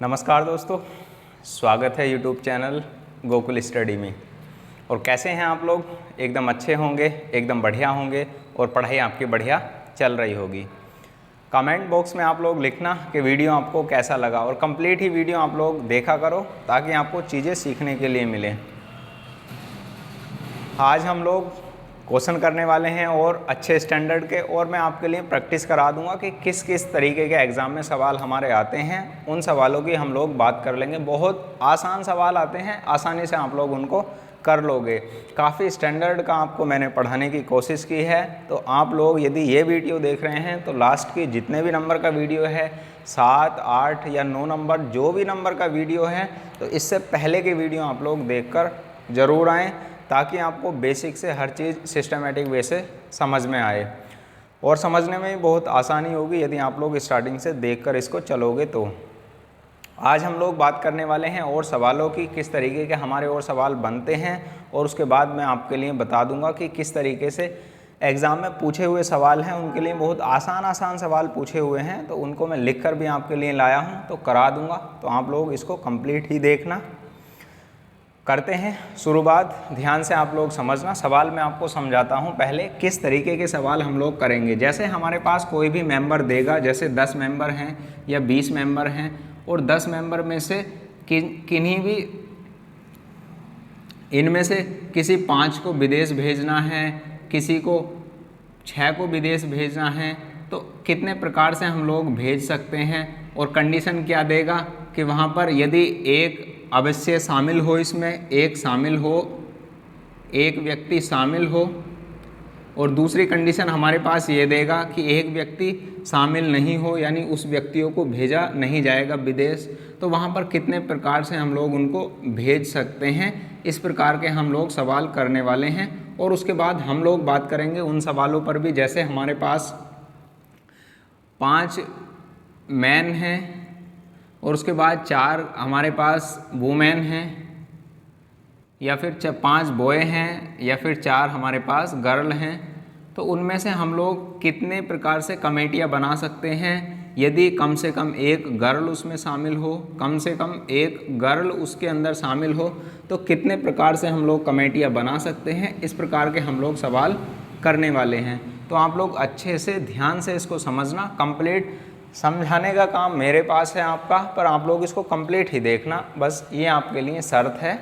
नमस्कार दोस्तों, स्वागत है यूट्यूब चैनल गोकुल स्टडी में। और कैसे हैं आप लोग? एकदम अच्छे होंगे, एकदम बढ़िया होंगे और पढ़ाई आपकी बढ़िया चल रही होगी। कमेंट बॉक्स में आप लोग लिखना कि वीडियो आपको कैसा लगा और कंप्लीट ही वीडियो आप लोग देखा करो ताकि आपको चीज़ें सीखने के लिए मिलें। आज हम लोग क्वेश्चन करने वाले हैं और अच्छे स्टैंडर्ड के, और मैं आपके लिए प्रैक्टिस करा दूंगा कि किस किस तरीके के एग्ज़ाम में सवाल हमारे आते हैं। उन सवालों की हम लोग बात कर लेंगे। बहुत आसान सवाल आते हैं, आसानी से आप लोग उनको कर लोगे। काफ़ी स्टैंडर्ड का आपको मैंने पढ़ाने की कोशिश की है। तो आप लोग यदि ये वीडियो देख रहे हैं तो लास्ट की जितने भी नंबर का वीडियो है, 7, 8 या 9 नंबर, जो भी नंबर का वीडियो है, तो इससे पहले के वीडियो आप लोग देखकर ज़रूर आएँ ताकि आपको बेसिक से हर चीज़ सिस्टमेटिक वे से समझ में आए और समझने में भी बहुत आसानी होगी यदि आप लोग स्टार्टिंग से देखकर इसको चलोगे तो। आज हम लोग बात करने वाले हैं और सवालों की, किस तरीके के हमारे और सवाल बनते हैं, और उसके बाद मैं आपके लिए बता दूंगा कि किस तरीके से एग्ज़ाम में पूछे हुए सवाल हैं। उनके लिए बहुत आसान सवाल पूछे हुए हैं, तो उनको मैं लिख कर भी आपके लिए लाया हूँ, तो करा दूँगा। तो आप लोग इसको कंप्लीट ही देखना। करते हैं शुरुआत। ध्यान से आप लोग समझना। सवाल मैं आपको समझाता हूं पहले किस तरीके के सवाल हम लोग करेंगे। जैसे हमारे पास कोई भी मेंबर देगा, जैसे 10 मेंबर हैं या 20 मेंबर हैं, और 10 मेंबर में से किन्हीं भी इनमें से किसी 5 को विदेश भेजना है, किसी को 6 को विदेश भेजना है, तो कितने प्रकार से हम लोग भेज सकते हैं। और कंडीशन क्या देगा कि वहाँ पर यदि एक अवश्य शामिल हो, इसमें एक शामिल हो, एक व्यक्ति शामिल हो, और दूसरी कंडीशन हमारे पास ये देगा कि एक व्यक्ति शामिल नहीं हो, यानी उस व्यक्तियों को भेजा नहीं जाएगा विदेश। तो वहाँ पर कितने प्रकार से हम लोग उनको भेज सकते हैं। इस प्रकार के हम लोग सवाल करने वाले हैं। और उसके बाद हम लोग बात करेंगे उन सवालों पर भी, जैसे हमारे पास 5 मैन हैं और उसके बाद 4 हमारे पास वुमेन हैं, या फिर 5 बॉय हैं, या फिर 4 हमारे पास गर्ल हैं। तो उनमें से हम लोग कितने प्रकार से कमेटियाँ बना सकते हैं। यदि कम से कम एक गर्ल उसमें शामिल हो, कम से कम एक गर्ल उसके अंदर शामिल हो, तो कितने प्रकार से हम लोग कमेटियाँ बना सकते हैं। इस प्रकार के हम लोग सवाल करने वाले हैं। तो आप लोग अच्छे से ध्यान से इसको समझना। कंप्लीट समझाने का काम मेरे पास है आपका, पर आप लोग इसको कंप्लीट ही देखना, बस ये आपके लिए शर्त है।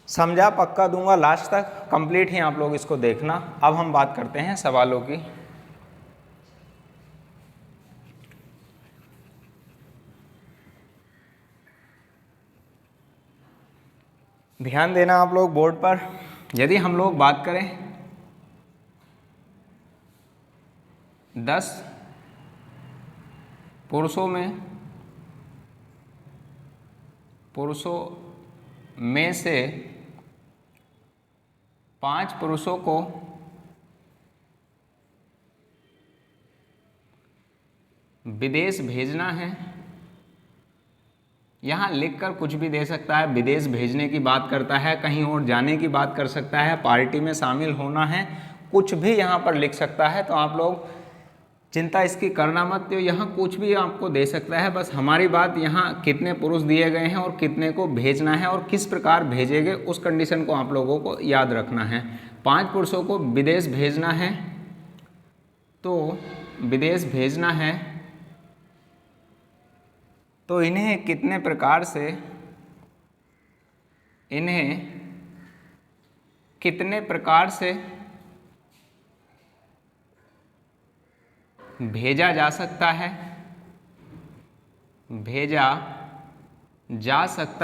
समझा पक्का दूंगा लास्ट तक, कंप्लीट ही आप लोग इसको देखना। अब हम बात करते हैं सवालों की। ध्यान देना आप लोग बोर्ड पर। यदि हम लोग बात करें 10 पुरुषों में से 5 पुरुषों को विदेश भेजना है। यहाँ लिखकर कुछ भी दे सकता है, विदेश भेजने की बात करता है, कहीं और जाने की बात कर सकता है, पार्टी में शामिल होना है, कुछ भी यहाँ पर लिख सकता है। तो आप लोग चिंता इसकी करना मत, तो यहाँ कुछ भी आपको दे सकता है। बस हमारी बात यहाँ कितने पुरुष दिए गए हैं और कितने को भेजना है और किस प्रकार भेजेंगे, उस कंडीशन को आप लोगों को याद रखना है। 5 पुरुषों को विदेश भेजना है, तो विदेश भेजना है तो इन्हें कितने प्रकार से भेजा जा सकता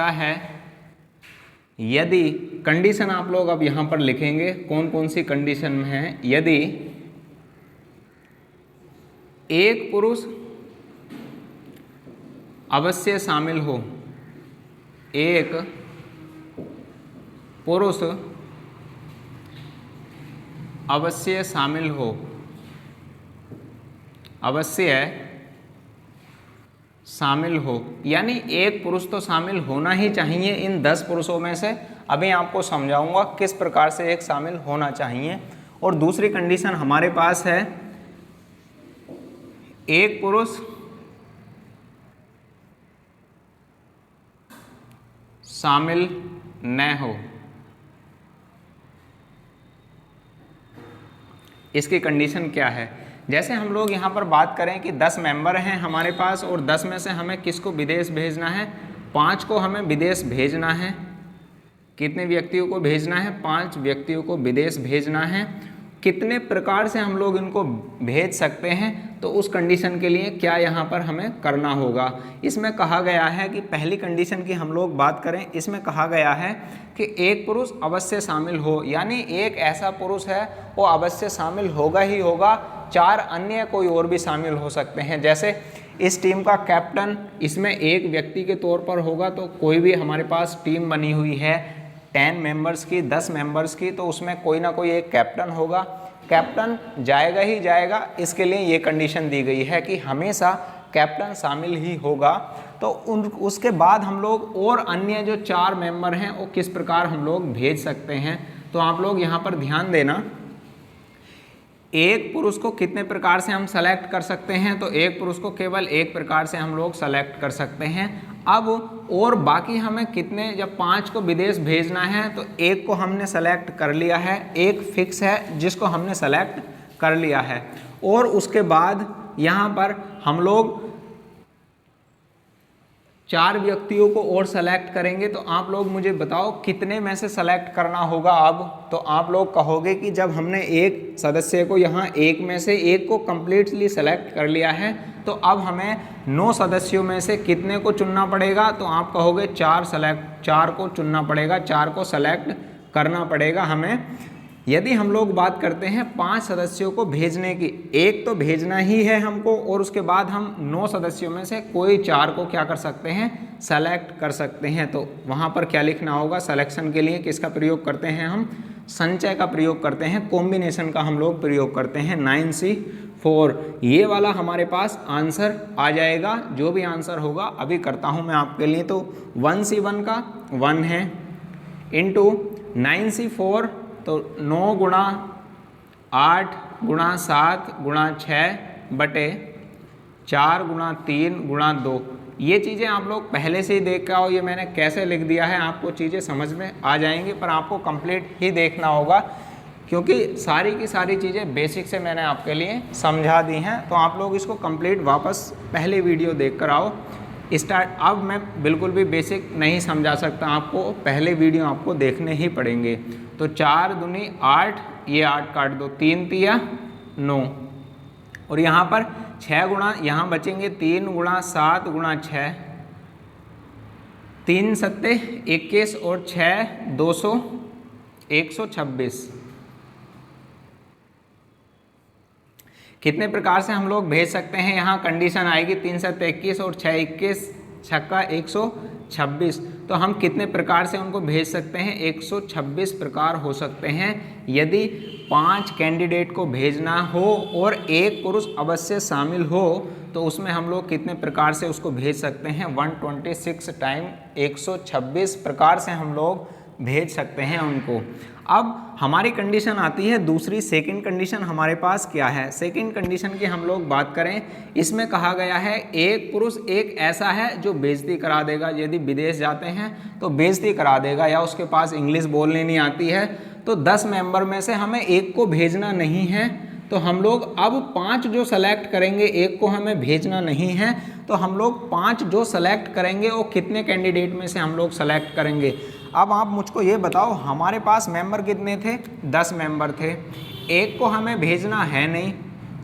है, यदि कंडीशन आप लोग अब यहाँ पर लिखेंगे कौन कौन सी कंडीशन में है। यदि एक पुरुष अवश्य शामिल हो, एक पुरुष अवश्य शामिल हो, यानी एक पुरुष तो शामिल होना ही चाहिए इन 10 पुरुषों में से। अभी आपको समझाऊंगा किस प्रकार से एक शामिल होना चाहिए। और दूसरी कंडीशन हमारे पास है, एक पुरुष शामिल न हो। इसकी कंडीशन क्या है? जैसे हम लोग यहाँ पर बात करें कि 10 मेंबर हैं हमारे पास और 10 में से हमें किसको विदेश भेजना है? 5 को हमें विदेश भेजना है। कितने व्यक्तियों को भेजना है? 5 व्यक्तियों को विदेश भेजना है। कितने प्रकार से हम लोग इनको भेज सकते हैं? तो उस कंडीशन के लिए क्या यहाँ पर हमें करना होगा? इसमें कहा गया है कि पहली कंडीशन की हम लोग बात करें, इसमें कहा गया है कि एक पुरुष अवश्य शामिल हो, यानी एक ऐसा पुरुष है वो अवश्य शामिल होगा ही होगा। 4 अन्य कोई और भी शामिल हो सकते हैं। जैसे इस टीम का कैप्टन इसमें एक व्यक्ति के तौर पर होगा, तो कोई भी हमारे पास टीम बनी हुई है 10 मेंबर्स की, 10 मेंबर्स की, तो उसमें कोई ना कोई एक कैप्टन होगा। कैप्टन जाएगा ही जाएगा, इसके लिए ये कंडीशन दी गई है कि हमेशा कैप्टन शामिल ही होगा। तो उसके बाद हम लोग और अन्य जो 4 मेंबर हैं वो किस प्रकार हम लोग भेज सकते हैं? तो आप लोग यहाँ पर ध्यान देना, एक पुरुष को कितने प्रकार से हम सेलेक्ट कर सकते हैं? तो एक पुरुष को केवल एक प्रकार से हम लोग सेलेक्ट कर सकते हैं। अब और बाकी हमें कितने, जब 5 को विदेश भेजना है तो एक को हमने सेलेक्ट कर लिया है, एक फिक्स है जिसको हमने सेलेक्ट कर लिया है। और उसके बाद यहाँ पर हम लोग 4 व्यक्तियों को और सेलेक्ट करेंगे। तो आप लोग मुझे बताओ कितने में से सेलेक्ट करना होगा अब? तो आप लोग कहोगे कि जब हमने एक सदस्य को यहाँ एक में से एक को कम्प्लीटली सेलेक्ट कर लिया है तो अब हमें 9 सदस्यों में से कितने को चुनना पड़ेगा? तो आप कहोगे 4 को चुनना पड़ेगा, 4 को सेलेक्ट करना पड़ेगा हमें। यदि हम लोग बात करते हैं 5 सदस्यों को भेजने की, एक तो भेजना ही है हमको और उसके बाद हम 9 सदस्यों में से कोई 4 को क्या कर सकते हैं? सेलेक्ट कर सकते हैं। तो वहाँ पर क्या लिखना होगा? सिलेक्शन के लिए किसका प्रयोग करते हैं हम? संचय का प्रयोग करते हैं, कॉम्बिनेशन का हम लोग प्रयोग करते हैं 9C4। ये वाला हमारे पास आंसर आ जाएगा। जो भी आंसर होगा अभी करता हूँ मैं आपके लिए। तो 1C1 का 1 है इंटू 9C4, तो 9 गुणा 8 गुणा 7 गुणा 6 बटे 4 गुणा 3 गुणा 2। ये चीज़ें आप लोग पहले से ही देख के आओ, ये मैंने कैसे लिख दिया है आपको चीज़ें समझ में आ जाएंगी, पर आपको कंप्लीट ही देखना होगा क्योंकि सारी की सारी चीज़ें बेसिक से मैंने आपके लिए समझा दी हैं। तो आप लोग इसको कंप्लीट वापस पहले वीडियो देख कर आओ स्टार्ट। अब मैं बिल्कुल भी बेसिक नहीं समझा सकता आपको, पहले वीडियो आपको देखने ही पड़ेंगे। तो 4 दूनी 8, ये 8 काट दो, 3 तिया 9, और यहाँ पर 6 गुणा, यहाँ बचेंगे 3 गुणा 7 गुणा 6, 3 सत्ते 21 और 6 200 126। कितने प्रकार से हम लोग भेज सकते हैं? यहाँ कंडीशन आएगी 3 सत्ते 21 और 6 21 छक्का 126। तो हम कितने प्रकार से उनको भेज सकते हैं? 126 प्रकार हो सकते हैं। यदि 5 कैंडिडेट को भेजना हो और एक पुरुष अवश्य शामिल हो तो उसमें हम लोग कितने प्रकार से उसको भेज सकते हैं? 126 टाइम 126 प्रकार से हम लोग भेज सकते हैं उनको। अब हमारी कंडीशन आती है दूसरी, सेकंड कंडीशन हमारे पास क्या है? सेकंड कंडीशन की हम लोग बात करें, इसमें कहा गया है एक पुरुष एक ऐसा है जो बेइज्जती करा देगा। यदि विदेश जाते हैं तो बेइज्जती करा देगा या उसके पास इंग्लिश बोलने नहीं आती है, तो 10 मेंबर में से हमें एक को भेजना नहीं है। तो हम लोग अब 5 जो सेलेक्ट करेंगे, एक को हमें भेजना नहीं है, तो हम लोग 5 जो सेलेक्ट करेंगे वो कितने कैंडिडेट में से हम लोग सेलेक्ट करेंगे? अब आप मुझको ये बताओ, हमारे पास मेंबर कितने थे? 10 मेंबर थे, एक को हमें भेजना है नहीं,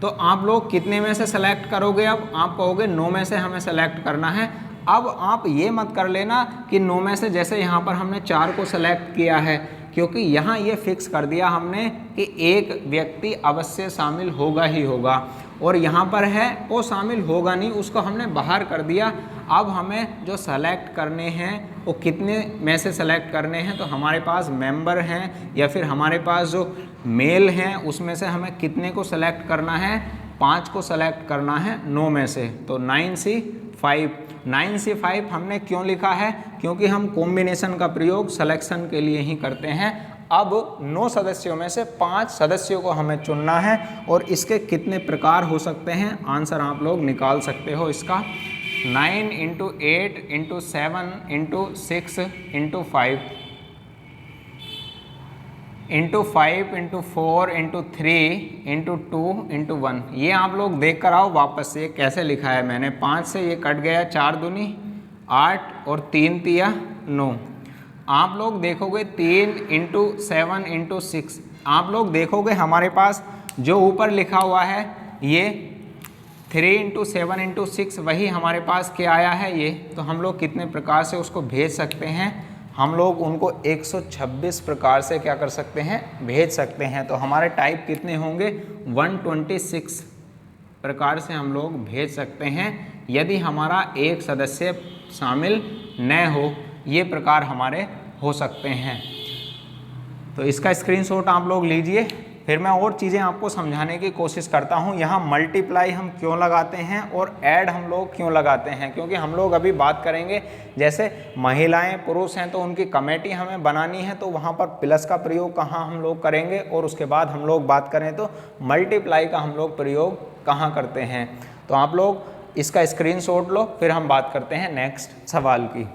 तो आप लोग कितने में से सेलेक्ट करोगे? अब आप कहोगे 9 में से हमें सेलेक्ट करना है। अब आप ये मत कर लेना कि 9 में से, जैसे यहाँ पर हमने 4 को सेलेक्ट किया है, क्योंकि यहाँ ये फिक्स कर दिया हमने कि एक व्यक्ति अवश्य शामिल होगा ही होगा, और यहाँ पर है वो शामिल होगा नहीं, उसको हमने बाहर कर दिया। अब हमें जो सेलेक्ट करने हैं वो कितने में से सेलेक्ट करने हैं? तो हमारे पास मेंबर हैं या फिर हमारे पास जो मेल हैं उसमें से हमें कितने को सेलेक्ट करना है? 5 को सेलेक्ट करना है 9 में से। तो 9C5, 9C5 हमने क्यों लिखा है? क्योंकि हम कॉम्बिनेशन का प्रयोग सिलेक्शन के लिए ही करते हैं। अब 9 सदस्यों में से 5 सदस्यों को हमें चुनना है और इसके कितने प्रकार हो सकते हैं? आंसर आप लोग निकाल सकते हो इसका। 9 into 8 into 7 into 6 into 5 into 5 into 4 into 3 into 2 into 1। ये आप लोग देख कर आओ वापस से कैसे लिखा है मैंने। 5 से ये कट गया, 4 दूनी 8 और 3 तिया 9। आप लोग देखोगे 3 इंटू 7 इंटू 6, आप लोग देखोगे हमारे पास जो ऊपर लिखा हुआ है ये 3 इंटू 7 इंटू 6 वही हमारे पास क्या आया है ये। तो हम लोग कितने प्रकार से उसको भेज सकते हैं, हम लोग उनको 126 प्रकार से क्या कर सकते हैं, भेज सकते हैं। तो हमारे टाइप कितने होंगे, 126 प्रकार से हम लोग भेज सकते हैं यदि हमारा एक सदस्य शामिल न हो। ये प्रकार हमारे हो सकते हैं। तो इसका स्क्रीनशॉट आप लोग लीजिए। फिर मैं और चीज़ें आपको समझाने की कोशिश करता हूँ। यहाँ मल्टीप्लाई हम क्यों लगाते हैं और ऐड हम लोग क्यों लगाते हैं, क्योंकि हम लोग अभी बात करेंगे जैसे महिलाएं पुरुष हैं तो उनकी कमेटी हमें बनानी है, तो वहाँ पर प्लस का प्रयोग कहाँ हम लोग करेंगे, और उसके बाद हम लोग बात करें तो मल्टीप्लाई का हम लोग प्रयोग कहाँ करते हैं। तो आप लोग इसका स्क्रीनशॉट लो, फिर हम बात करते हैं नेक्स्ट सवाल की।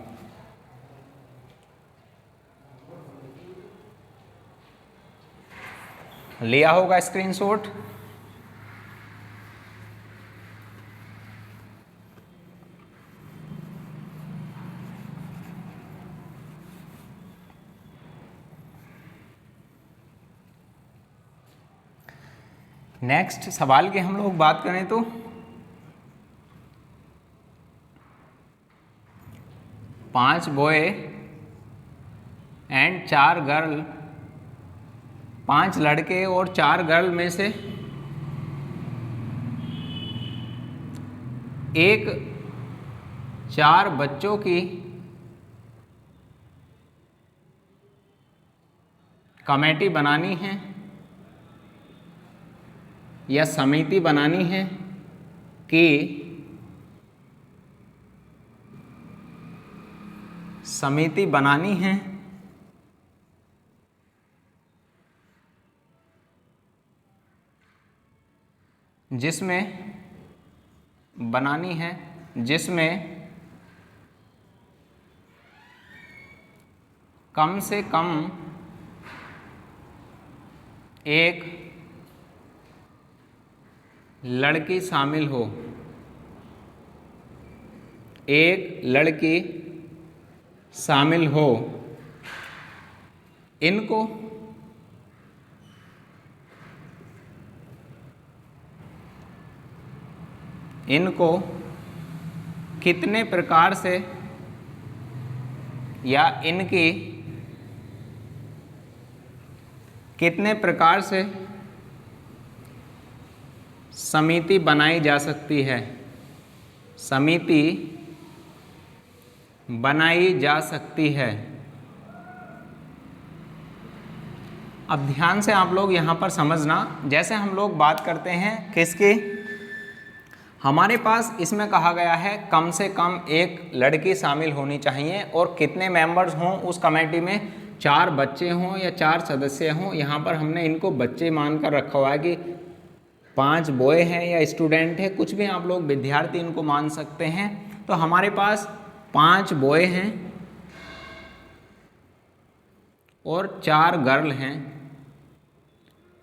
लिया होगा स्क्रीनशॉट। नेक्स्ट सवाल की हम लोग बात करें तो 5 बॉय एंड 4 गर्ल, 5 लड़के और 4 गर्ल में से एक 4 बच्चों की कमेटी बनानी है या समिति बनानी है कि समिति बनानी है जिसमें कम से कम एक लड़की शामिल हो, एक लड़की शामिल हो। इनको कितने प्रकार से या इनकी कितने प्रकार से समिति बनाई जा सकती है, समिति बनाई जा सकती है। अब ध्यान से आप लोग यहाँ पर समझना, जैसे हम लोग बात करते हैं किसकी, हमारे पास इसमें कहा गया है कम से कम एक लड़की शामिल होनी चाहिए और कितने मेंबर्स हों उस कमेटी में, 4 बच्चे हों या 4 सदस्य हों। यहाँ पर हमने इनको बच्चे मानकर रखा हुआ है कि 5 बॉय हैं या स्टूडेंट है, कुछ भी आप लोग विद्यार्थी इनको मान सकते हैं। तो हमारे पास 5 बॉय हैं और 4 गर्ल हैं।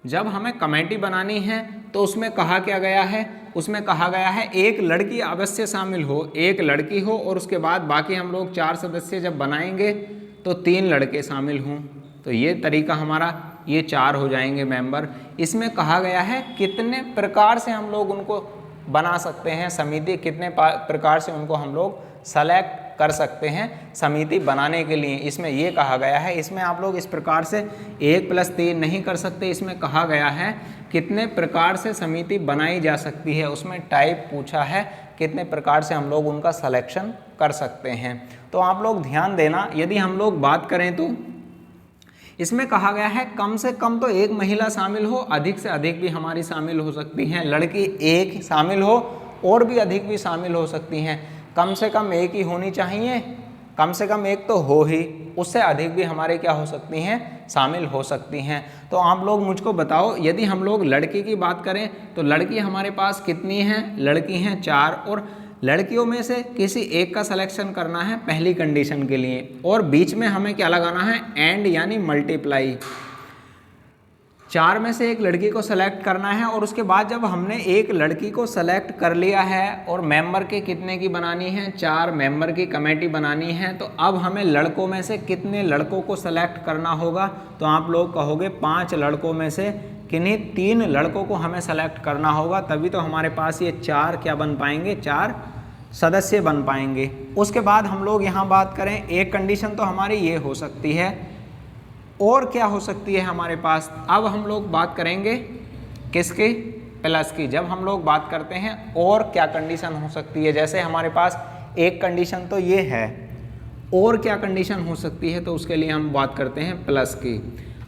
जब हमें कमेटी बनानी है तो उसमें कहा क्या गया है, उसमें कहा गया है एक लड़की अवश्य शामिल हो, एक लड़की हो, और उसके बाद बाकी हम लोग 4 सदस्य जब बनाएंगे तो 3 लड़के शामिल हों। तो ये तरीका हमारा, ये 4 हो जाएंगे मेंबर। इसमें कहा गया है कितने प्रकार से हम लोग उनको बना सकते हैं समिति, कितने प्रकार से उनको हम लोग सेलेक्ट कर सकते हैं समिति बनाने के लिए, इसमें ये कहा गया है। इसमें आप लोग इस प्रकार से 1 + 3 नहीं कर सकते, इसमें कहा गया है कितने प्रकार से समिति बनाई जा सकती है, उसमें टाइप पूछा है कितने प्रकार से हम लोग उनका सिलेक्शन कर सकते हैं। तो आप लोग ध्यान देना, यदि हम लोग बात करें तो इसमें कहा गया है कम से कम तो एक महिला शामिल हो, अधिक से अधिक भी हमारी शामिल हो सकती हैं, लड़की एक शामिल हो और भी अधिक भी शामिल हो सकती हैं। कम से कम एक ही होनी चाहिए, कम से कम एक तो हो ही, उससे अधिक भी हमारे क्या हो सकती हैं, शामिल हो सकती हैं। तो आप लोग मुझको बताओ, यदि हम लोग लड़की की बात करें तो लड़की हमारे पास कितनी हैं, लड़की हैं 4, और लड़कियों में से किसी एक का सिलेक्शन करना है पहली कंडीशन के लिए, और बीच में हमें क्या लगाना है, एंड यानी मल्टीप्लाई। 4 में से एक लड़की को सेलेक्ट करना है, और उसके बाद जब हमने एक लड़की को सेलेक्ट कर लिया है और मेंबर के कितने की बनानी है, 4 मेंबर की कमेटी बनानी है, तो अब हमें लड़कों में से कितने लड़कों को सेलेक्ट करना होगा, तो आप लोग कहोगे 5 लड़कों में से किन्हीं 3 लड़कों को हमें सेलेक्ट करना होगा, तभी तो हमारे पास ये 4 क्या बन पाएंगे, 4 सदस्य बन पाएंगे। उसके बाद हम लोग यहाँ बात करें, एक कंडीशन तो हमारी ये हो सकती है, और क्या हो सकती है हमारे पास। अब हम लोग बात करेंगे किसकी, प्लस की। जब हम लोग बात करते हैं और क्या कंडीशन हो सकती है, जैसे हमारे पास एक कंडीशन तो ये है, और क्या कंडीशन हो सकती है, तो उसके लिए हम बात करते हैं प्लस की।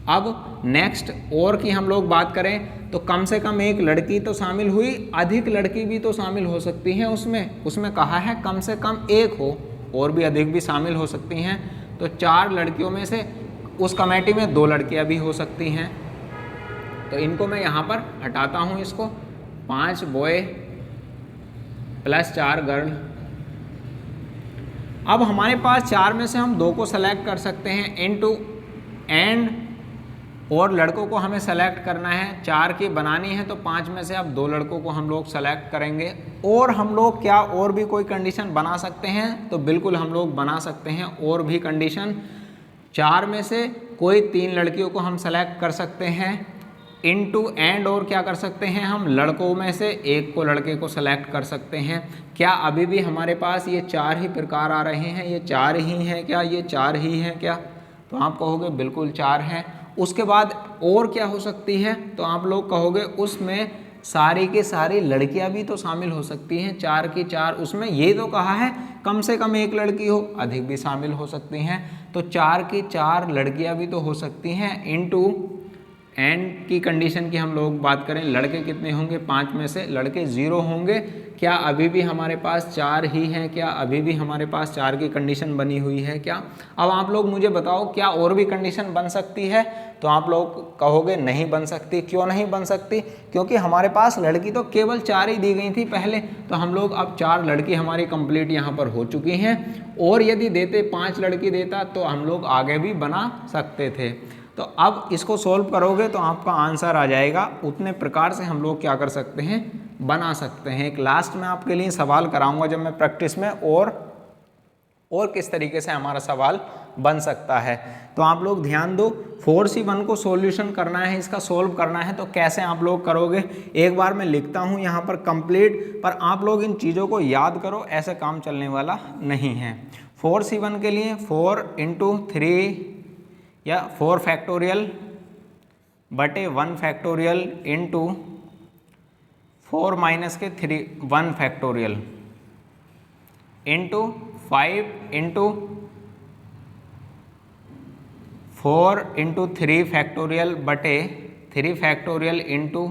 अब नेक्स्ट और की हम लोग बात करें तो कम से कम एक लड़की तो शामिल हुई, अधिक लड़की भी तो शामिल हो सकती हैं उसमें कहा है कम से कम एक हो, और भी अधिक भी शामिल हो सकती हैं। तो 4 लड़कियों में से उस कमेटी में 2 लड़कियां भी हो सकती हैं, तो इनको मैं यहाँ पर हटाता हूँ, इसको 5 बॉय प्लस 4 गर्ल। अब हमारे पास 4 में से हम 2 को सेलेक्ट कर सकते हैं इनटू एंड, और लड़कों को हमें सेलेक्ट करना है, 4 की बनानी है, तो 5 में से अब 2 लड़कों को हम लोग सेलेक्ट करेंगे। और हम लोग क्या और भी कोई कंडीशन बना सकते हैं, तो बिल्कुल हम लोग बना सकते हैं और भी कंडीशन। 4 में से कोई 3 लड़कियों को हम सेलेक्ट कर सकते हैं इनटू एंड, और क्या कर सकते हैं, हम लड़कों में से एक को लड़के को सेलेक्ट कर सकते हैं। क्या अभी भी हमारे पास ये 4 ही प्रकार आ रहे हैं, ये 4 ही हैं क्या, ये 4 ही हैं क्या, तो आप कहोगे बिल्कुल 4 हैं। उसके बाद और क्या हो सकती है, तो आप लोग कहोगे उसमें सारी की सारी लड़कियां भी तो शामिल हो सकती हैं, 4 की 4। उसमें ये तो कहा है कम से कम एक लड़की हो, अधिक भी शामिल हो सकती हैं, तो 4 की 4 लड़कियां भी तो हो सकती हैं इनटू एंड की कंडीशन की हम लोग बात करें, लड़के कितने होंगे, 5 में से लड़के 0 होंगे। क्या अभी भी हमारे पास 4 ही हैं, क्या अभी भी हमारे पास 4 की कंडीशन बनी हुई है क्या। अब आप लोग मुझे बताओ क्या और भी कंडीशन बन सकती है, तो आप लोग कहोगे नहीं बन सकती। क्यों नहीं बन सकती, क्योंकि हमारे पास लड़की तो केवल 4 ही दी गई थी पहले, तो हम लोग अब 4 लड़की हमारी कंप्लीट यहाँ पर हो चुकी हैं, और यदि देते 5 लड़की देता तो हम लोग आगे भी बना सकते थे। तो अब इसको सॉल्व करोगे तो आपका आंसर आ जाएगा। उतने प्रकार से हम लोग क्या कर सकते हैं, बना सकते हैं। एक लास्ट में आपके लिए सवाल कराऊंगा जब मैं प्रैक्टिस में, और किस तरीके से हमारा सवाल बन सकता है। तो आप लोग ध्यान दो, 4C1 को सॉल्यूशन करना है, इसका सोल्व करना है, तो कैसे आप लोग करोगे, एक बार मैं लिखता हूँ यहाँ पर कंप्लीट, पर आप लोग इन चीज़ों को याद करो, ऐसे काम चलने वाला नहीं है। 4C1 के लिए 4 × 3 या 4 फैक्टोरियल बटे 1 फैक्टोरियल इंटू 4 माइनस के 1 फैक्टोरियल इंटू 5 × 4 × 3 फैक्टोरियल बटे 3 फैक्टोरियल इंटू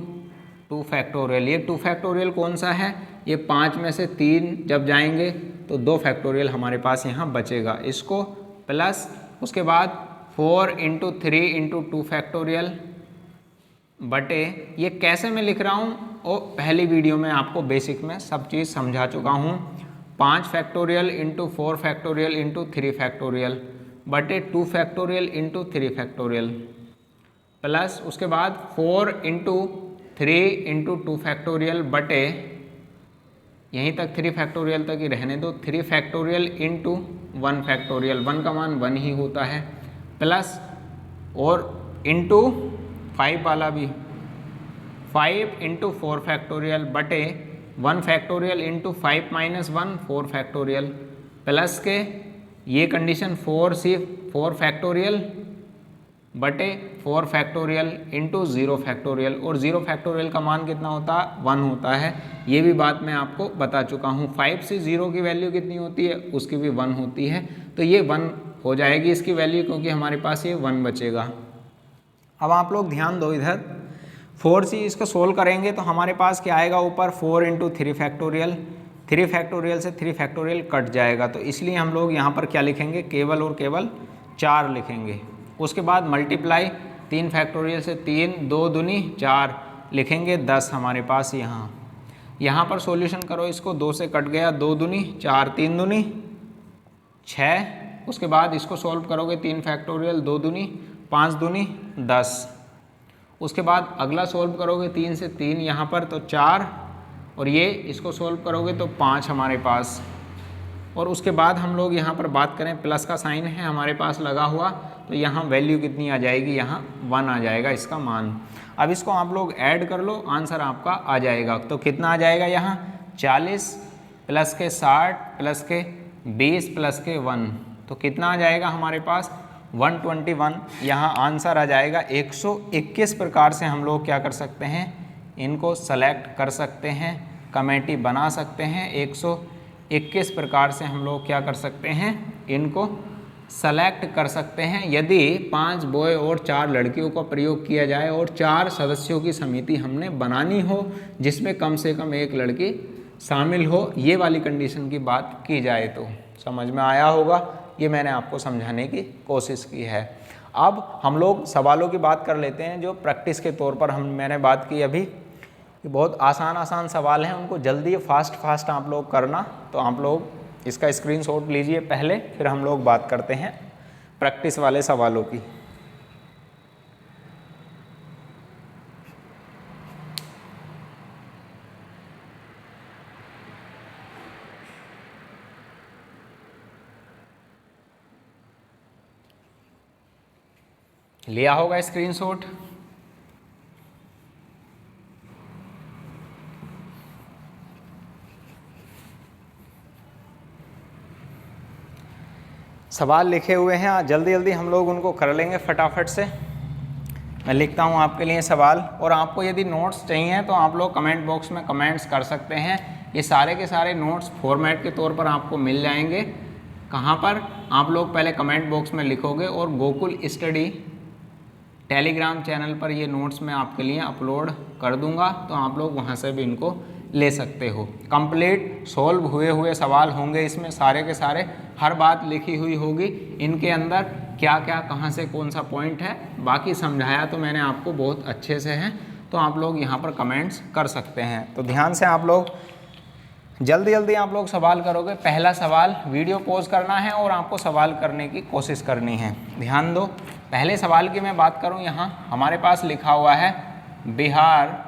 2 फैक्टोरियल। ये 2 फैक्टोरियल कौन सा है, ये 5 में से 3 जब जाएंगे तो 2 फैक्टोरियल हमारे पास यहाँ बचेगा, इसको प्लस उसके बाद 4 × 3 × 2 फैक्टोरियल बटे, ये कैसे मैं लिख रहा हूँ और पहली वीडियो में आपको बेसिक में सब चीज़ समझा चुका हूँ। 5 factorial into 4 factorial into 3 factorial बटे 2 फैक्टोरियल इंटू 3 फैक्टोरियल प्लस उसके बाद 4 × 3 × 2 फैक्टोरियल बटे, यहीं तक 3 फैक्टोरियल तक ही रहने दो, 3 फैक्टोरियल इंटू 1 फैक्टोरियल, 1 का मान 1 ही होता है, प्लस और इंटू 5 वाला भी 5 × 4 फैक्टोरियल बटे 1 factorial into 5 minus 1 4 factorial plus के ये कंडीशन 4 फैक्टोरियल बटे 4 फैक्टोरियल इंटू 0 फैक्टोरियल, और 0 फैक्टोरियल का मान कितना होता है, 1 होता है। ये भी बात मैं आपको बता चुका हूँ। 5 से 0 की वैल्यू कितनी होती है, उसकी भी 1 होती है, तो ये 1 हो जाएगी इसकी वैल्यू, क्योंकि हमारे पास ये 1 बचेगा। अब आप लोग ध्यान दो, इधर 4C इसको सोल्व करेंगे तो हमारे पास क्या आएगा, ऊपर 4 × 3 फैक्टोरियल, 3 फैक्टोरियल से 3 फैक्टोरियल कट जाएगा, तो इसलिए हम लोग यहाँ पर क्या लिखेंगे, केवल और केवल 4 लिखेंगे। उसके बाद मल्टीप्लाई 3 फैक्टोरियल से 3, 2 दूनी 4 लिखेंगे, 10 हमारे पास यहाँ। यहाँ पर सॉल्यूशन करो इसको, 2 से कट गया, 2 दूनी 4, 3 दूनी 6। उसके बाद इसको सॉल्व करोगे 3 फैक्टोरियल, 2 दूनी 5 दूनी 10। उसके बाद अगला सॉल्व करोगे 3 से 3 यहाँ पर तो 4, और ये इसको सॉल्व करोगे तो 5 हमारे पास। और उसके बाद हम लोग यहाँ पर बात करें, प्लस का साइन है हमारे पास लगा हुआ, तो यहाँ वैल्यू कितनी आ जाएगी, यहाँ 1 आ जाएगा इसका मान। अब इसको आप लोग ऐड कर लो, आंसर आपका आ जाएगा। तो कितना आ जाएगा यहाँ 40 प्लस के 60 प्लस के 20 प्लस के 1, तो कितना आ जाएगा हमारे पास 121। यहाँ आंसर आ जाएगा 121 प्रकार से हम लोग क्या कर सकते हैं, इनको सेलेक्ट कर सकते हैं, कमेटी बना सकते हैं। 121 प्रकार से हम लोग क्या कर सकते हैं, इनको सेलेक्ट कर सकते हैं। यदि 5 बॉय और 4 लड़कियों का प्रयोग किया जाए और 4 सदस्यों की समिति हमने बनानी हो जिसमें कम से कम 1 लड़की शामिल हो, ये वाली कंडीशन की बात की जाए तो समझ में आया होगा। ये मैंने आपको समझाने की कोशिश की है। अब हम लोग सवालों की बात कर लेते हैं जो प्रैक्टिस के तौर पर मैंने बात की अभी। बहुत आसान सवाल हैं, उनको जल्दी फास्ट आप लोग करना। तो आप लोग इसका स्क्रीनशॉट लीजिए पहले, फिर हम लोग बात करते हैं प्रैक्टिस वाले सवालों की। लिया होगा स्क्रीनशॉट। सवाल लिखे हुए हैं, जल्दी हम लोग उनको कर लेंगे फटाफट से। मैं लिखता हूँ आपके लिए सवाल, और आपको यदि नोट्स चाहिए तो आप लोग कमेंट बॉक्स में कमेंट्स कर सकते हैं। ये सारे के सारे नोट्स फॉर्मेट के तौर पर आपको मिल जाएंगे। कहाँ पर, आप लोग पहले कमेंट बॉक्स में लिखोगे और गोकुल स्टडी टेलीग्राम चैनल पर ये नोट्स मैं आपके लिए अपलोड कर दूंगा, तो आप लोग वहाँ से भी इनको ले सकते हो। कंप्लीट सॉल्व हुए सवाल होंगे इसमें, सारे के सारे, हर बात लिखी हुई होगी इनके अंदर, क्या क्या कहाँ से कौन सा पॉइंट है। बाकी समझाया तो मैंने आपको बहुत अच्छे से है, तो आप लोग यहाँ पर कमेंट्स कर सकते हैं। तो ध्यान से आप लोग जल्दी आप लोग सवाल करोगे। पहला सवाल, वीडियो पॉज करना है और आपको सवाल करने की कोशिश करनी है। ध्यान दो, पहले सवाल की मैं बात करूं, यहाँ हमारे पास लिखा हुआ है बिहार,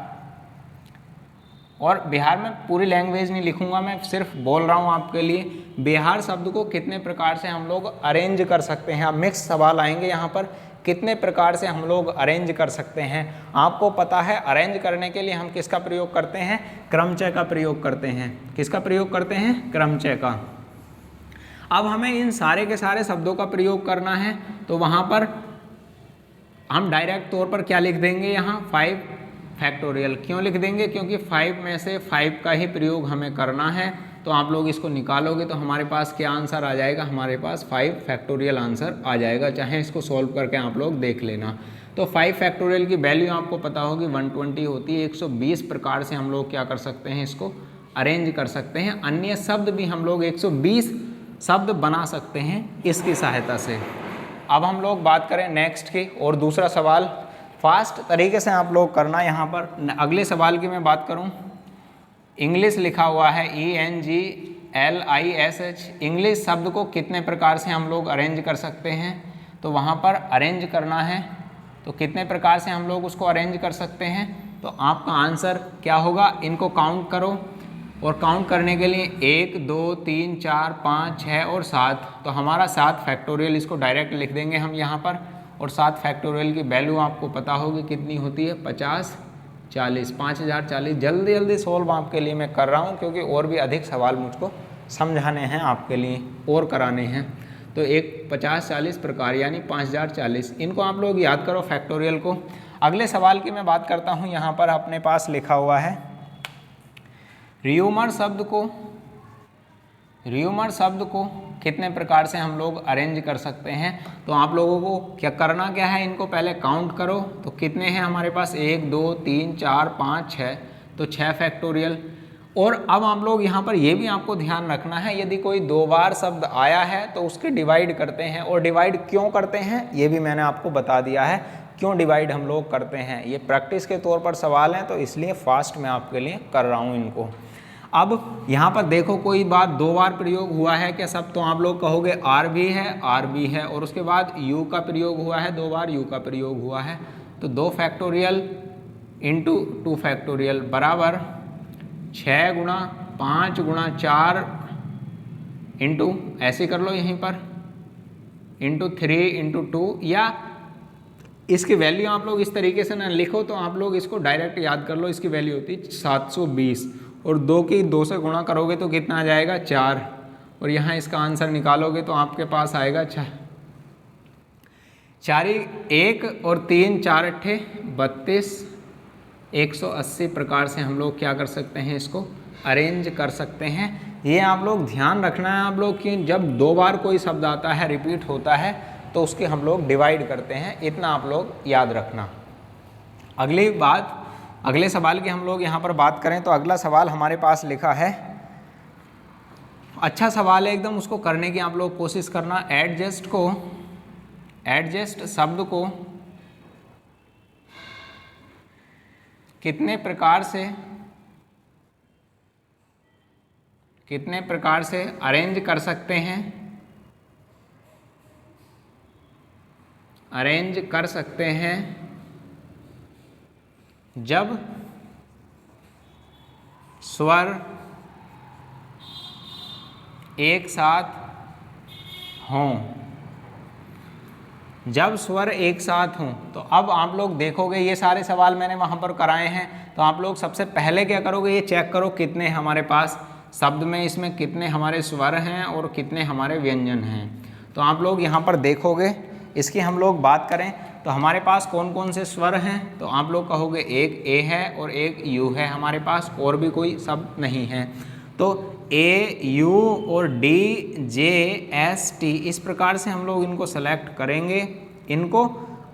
और बिहार में पूरी लैंग्वेज नहीं लिखूंगा, मैं सिर्फ बोल रहा हूँ आपके लिए। बिहार शब्द को कितने प्रकार से हम लोग अरेंज कर सकते हैं। अब मिक्स सवाल आएंगे यहाँ पर, कितने प्रकार से हम लोग अरेंज कर सकते हैं। आपको पता है अरेंज करने के लिए हम किसका प्रयोग करते हैं, क्रमचय का प्रयोग करते हैं। किसका प्रयोग करते हैं, क्रमचय का। अब हमें इन सारे के सारे शब्दों का प्रयोग करना है, तो वहाँ पर हम डायरेक्ट तौर पर क्या लिख देंगे, यहाँ 5 फैक्टोरियल। क्यों लिख देंगे, क्योंकि 5 में से 5 का ही प्रयोग हमें करना है। तो आप लोग इसको निकालोगे तो हमारे पास क्या आंसर आ जाएगा, हमारे पास 5 फैक्टोरियल आंसर आ जाएगा। चाहे इसको सॉल्व करके आप लोग देख लेना। तो 5 फैक्टोरियल की वैल्यू आपको पता होगी 120 होती है। 120 प्रकार से हम लोग क्या कर सकते हैं, इसको अरेंज कर सकते हैं। अन्य शब्द भी हम लोग 120 शब्द बना सकते हैं इसकी सहायता से। अब हम लोग बात करें नेक्स्ट की, और दूसरा सवाल फास्ट तरीके से आप लोग करना। यहाँ पर अगले सवाल की मैं बात करूँ, इंग्लिश लिखा हुआ है ENGLISH। इंग्लिश शब्द को कितने प्रकार से हम लोग अरेंज कर सकते हैं, तो वहाँ पर अरेंज करना है। तो कितने प्रकार से हम लोग उसको अरेंज कर सकते हैं, तो आपका आंसर क्या होगा, इनको काउंट करो। और काउंट करने के लिए 1 2 3 4 5 6 और 7, तो हमारा 7 फैक्टोरियल, इसको डायरेक्ट लिख देंगे हम यहाँ पर। और 7 फैक्टोरियल की वैल्यू आपको पता होगी कितनी होती है, 50 40 5040। जल्दी सॉल्व आपके लिए मैं कर रहा हूँ, क्योंकि और भी अधिक सवाल मुझको समझाने हैं आपके लिए और कराने हैं। तो एक 50 40 प्रकार यानी 5040, इनको आप लोग याद करो फैक्टोरियल को। अगले सवाल की मैं बात करता हूँ, यहाँ पर अपने पास लिखा हुआ है र्यूमर शब्द को कितने प्रकार से हम लोग अरेंज कर सकते हैं। तो आप लोगों को क्या है, इनको पहले काउंट करो। तो कितने हैं हमारे पास, 1 2 3 4 5 6, तो 6 फैक्टोरियल। और अब आप लोग यहाँ पर ये भी आपको ध्यान रखना है, यदि कोई 2 बार शब्द आया है तो उसके डिवाइड करते हैं। और डिवाइड क्यों करते हैं ये भी मैंने आपको बता दिया है। क्यों डिवाइड हम लोग करते हैं, ये प्रैक्टिस के तौर पर सवाल हैं, तो इसलिए फास्ट मैं आपके लिए कर रहा हूँ इनको। अब यहाँ पर देखो कोई बात 2 बार प्रयोग हुआ है क्या सब, तो आप लोग कहोगे आर भी है, आर भी है, और उसके बाद यू का प्रयोग हुआ है, 2 बार यू का प्रयोग हुआ है, तो 2 फैक्टोरियल इंटू 2 फैक्टोरियल बराबर 6 गुणा 5 गुणा 4 इंटू ऐसे कर लो यहीं पर इंटू 3 इंटू 2, या इसकी वैल्यू आप लोग इस तरीके से ना लिखो तो आप लोग इसको डायरेक्ट याद कर लो, इसकी वैल्यू होती है 720, और 2 की 2 से गुणा करोगे तो कितना आ जाएगा 4, और यहाँ इसका आंसर निकालोगे तो आपके पास आएगा 4 1 और 3 4 अट्ठे 32, 180 प्रकार से हम लोग क्या कर सकते हैं, इसको अरेंज कर सकते हैं। ये आप लोग ध्यान रखना है आप लोग कि जब 2 बार कोई शब्द आता है, रिपीट होता है, तो उसके हम लोग डिवाइड करते हैं, इतना आप लोग याद रखना। अगली बात, अगले सवाल की हम लोग यहाँ पर बात करें तो अगला सवाल हमारे पास लिखा है, अच्छा सवाल है एकदम, उसको करने की आप लोग कोशिश करना। एडजस्ट शब्द को कितने प्रकार से अरेंज कर सकते हैं, जब स्वर एक साथ हों। जब स्वर एक साथ हों, तो अब आप लोग देखोगे ये सारे सवाल मैंने वहाँ पर कराए हैं, तो आप लोग सबसे पहले क्या करोगे, ये चेक करो कितने हमारे पास शब्द में, इसमें कितने हमारे स्वर हैं और कितने हमारे व्यंजन हैं। तो आप लोग यहाँ पर देखोगे, इसकी हम लोग बात करें तो हमारे पास कौन कौन से स्वर हैं, तो आप लोग कहोगे एक ए है और एक यू है हमारे पास, और भी कोई शब्द नहीं है। तो ए यू और डी जे एस टी, इस प्रकार से हम लोग इनको सेलेक्ट करेंगे, इनको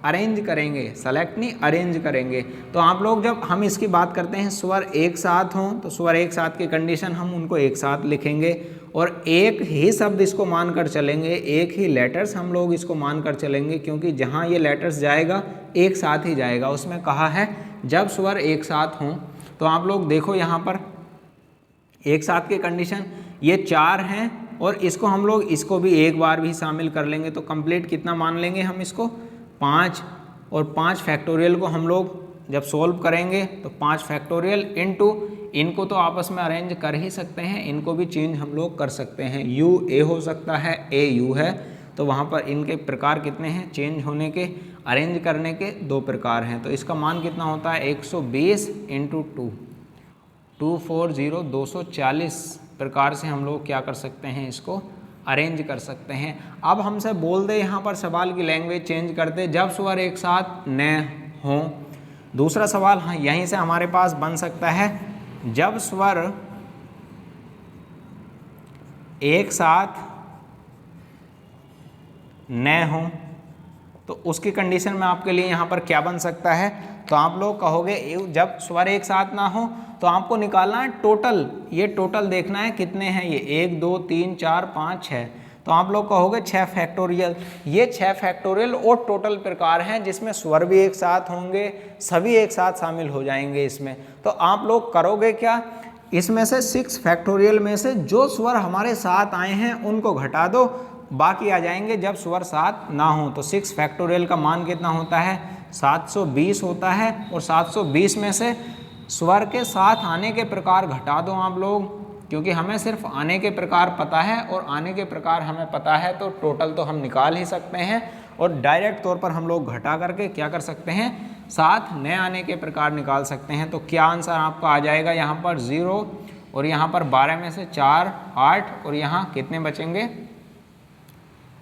अरेंज करेंगे, सेलेक्ट नहीं अरेंज करेंगे। तो आप लोग जब हम इसकी बात करते हैं स्वर एक साथ हों, तो स्वर एक साथ की कंडीशन हम उनको एक साथ लिखेंगे, और एक ही शब्द इसको मानकर चलेंगे, एक ही लेटर्स हम लोग इसको मानकर चलेंगे, क्योंकि जहाँ ये लेटर्स जाएगा एक साथ ही जाएगा। उसमें कहा है जब स्वर एक साथ हों, तो आप लोग देखो यहाँ पर एक साथ की कंडीशन ये 4 हैं, और इसको हम लोग इसको भी एक बार भी शामिल कर लेंगे, तो कंप्लीट कितना मान लेंगे हम इसको 5, और 5 फैक्टोरियल को हम लोग जब सोल्व करेंगे तो 5 फैक्टोरियल इनटू, इनको तो आपस में अरेंज कर ही सकते हैं, इनको भी चेंज हम लोग कर सकते हैं, यू ए हो सकता है, ए यू है, तो वहाँ पर इनके प्रकार कितने हैं, चेंज होने के, अरेंज करने के 2 प्रकार हैं। तो इसका मान कितना होता है 120 इंटू 2, 240, 240 प्रकार से हम लोग क्या कर सकते हैं, इसको अरेंज कर सकते हैं। अब हमसे बोल दे यहाँ पर सवाल की लैंग्वेज चेंज कर दे, जब स्वर एक साथ न हों। दूसरा सवाल हाँ यहीं से हमारे पास बन सकता है, जब स्वर एक साथ न हों, तो उसकी कंडीशन में आपके लिए यहाँ पर क्या बन सकता है, तो आप लोग कहोगे जब स्वर एक साथ ना हो तो आपको निकालना है टोटल, ये टोटल देखना है कितने हैं, ये 1 2 3 4 5 6, तो आप लोग कहोगे 6 फैक्टोरियल। ये 6 फैक्टोरियल और टोटल प्रकार हैं जिसमें स्वर भी एक साथ होंगे, सभी एक साथ शामिल हो जाएंगे इसमें। तो आप लोग करोगे क्या, इसमें से 6 फैक्टोरियल में से जो स्वर हमारे साथ आए हैं उनको घटा दो, बाकी आ जाएंगे जब स्वर साथ ना हो। तो 6 फैक्टोरियल का मान कितना होता है 720 होता है, और 720 में से स्वर के साथ आने के प्रकार घटा दो आप लोग, क्योंकि हमें सिर्फ आने के प्रकार पता है और आने के प्रकार हमें पता है, तो टोटल तो हम निकाल ही सकते हैं, और डायरेक्ट तौर पर हम लोग घटा करके क्या कर सकते हैं, साथ नए आने के प्रकार निकाल सकते हैं। तो क्या आंसर आपका आ जाएगा यहाँ पर 0, और यहाँ पर 12 में से 4 8, और यहाँ कितने बचेंगे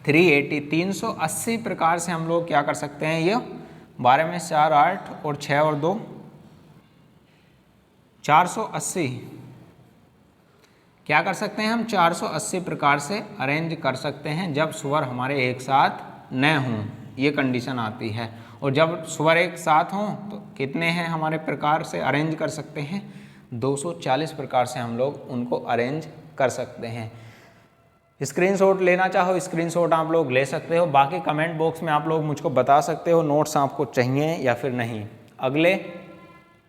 380, 380 प्रकार से हम लोग क्या कर सकते हैं, ये 12 में 4 8 और 6 और 2 480 क्या कर सकते हैं हम, 480 प्रकार से अरेंज कर सकते हैं जब स्वर हमारे एक साथ न हों, ये कंडीशन आती है। और जब स्वर एक साथ हों तो कितने हैं हमारे प्रकार से अरेंज कर सकते हैं, 240 प्रकार से हम लोग उनको अरेंज कर सकते हैं। स्क्रीनशॉट लेना चाहो स्क्रीनशॉट आप लोग ले सकते हो, बाकी कमेंट बॉक्स में आप लोग मुझको बता सकते हो नोट्स आपको चाहिए या फिर नहीं। अगले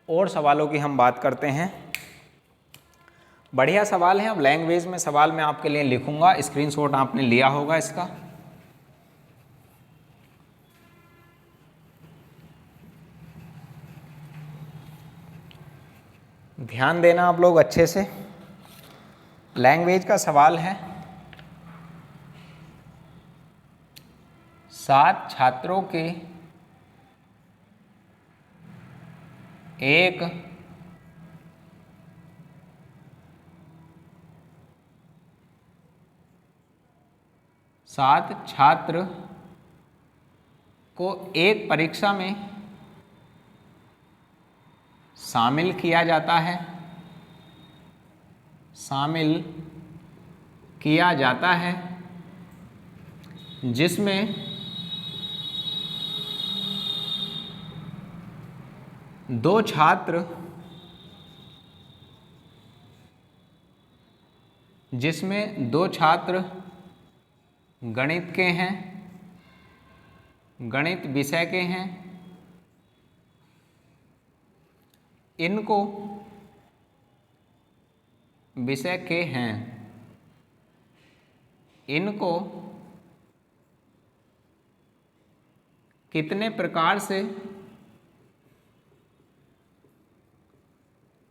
और सवालों की हम बात करते हैं। बढ़िया सवाल है। अब लैंग्वेज में सवाल मैं आपके लिए लिखूंगा, स्क्रीनशॉट आपने लिया होगा इसका। ध्यान देना आप लोग अच्छे से। लैंग्वेज का सवाल है, 7 छात्रों के एक सात छात्र को एक परीक्षा में शामिल किया जाता है, शामिल किया जाता है जिसमें 2 छात्र गणित के हैं, गणित विषय के हैं। इनको विषय के हैं, इनको कितने प्रकार से